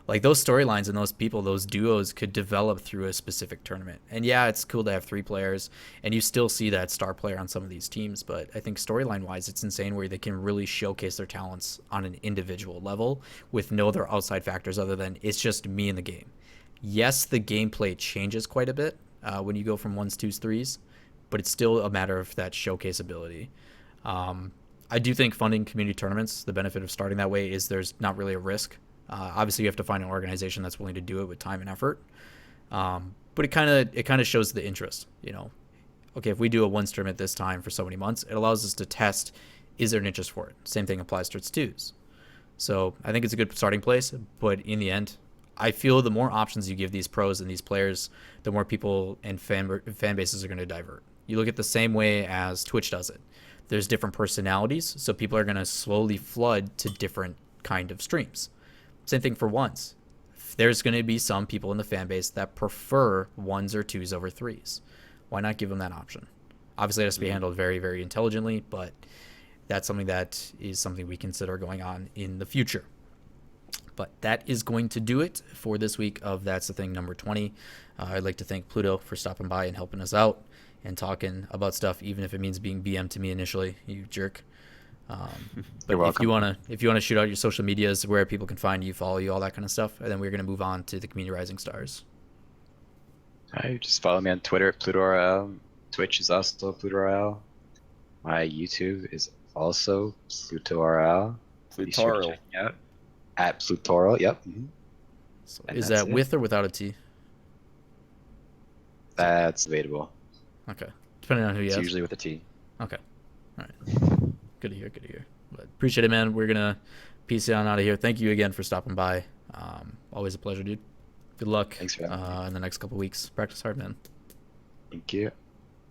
Like, those storylines and those people, those duos could develop through a specific tournament. And yeah, it's cool to have 3 players, and you still see that star player on some of these teams. But I think storyline-wise, it's insane where they can really showcase their talents on an individual level with no other outside factors other than it's just me in the game. Yes, the gameplay changes quite a bit when you go from 1s, 2s, 3s, but it's still a matter of that showcase ability. I do think funding community tournaments, the benefit of starting that way is there's not really a risk. Obviously, you have to find an organization that's willing to do it with time and effort. But it kind of shows the interest. You know, okay, if we do a 1s tournament this time for so many months, it allows us to test, is there an interest for it? Same thing applies to its 2s. So I think it's a good starting place. But in the end, I feel the more options you give these pros and these players, the more people and fan bases are going to divert. You look at the same way as Twitch does it. There's different personalities, so people are going to slowly flood to different kind of streams. Same thing for 1s. There's going to be some people in the fan base that prefer 1s or 2s over 3s. Why not give them that option? Obviously, it has to be handled very, very intelligently, but that's something we consider going on in the future. But that is going to do it for this week of That's the Thing number 20. I'd like to thank Pluto for stopping by and helping us out and talking about stuff, even if it means being BM to me initially, you jerk. But if you wanna shoot out your social medias, where people can find you, follow you, all that kind of stuff, and then we're gonna move on to the Community Rising Stars. All right, just follow me on Twitter, PlutoRL. Twitch is also PlutoRL. My YouTube is also PlutoRL. Be sure to check me out at Plutoral. Yep. Mm-hmm. So is that with or without a T? That's debatable. Okay, depending on who you It's ask. usually with a T. Okay, all right. Good to hear. But appreciate it, man. We're gonna peace out and out of here. Thank you again for stopping by. Always a pleasure, dude. Good luck Thanks for having me. in the next couple weeks. Practice hard, man. Thank you.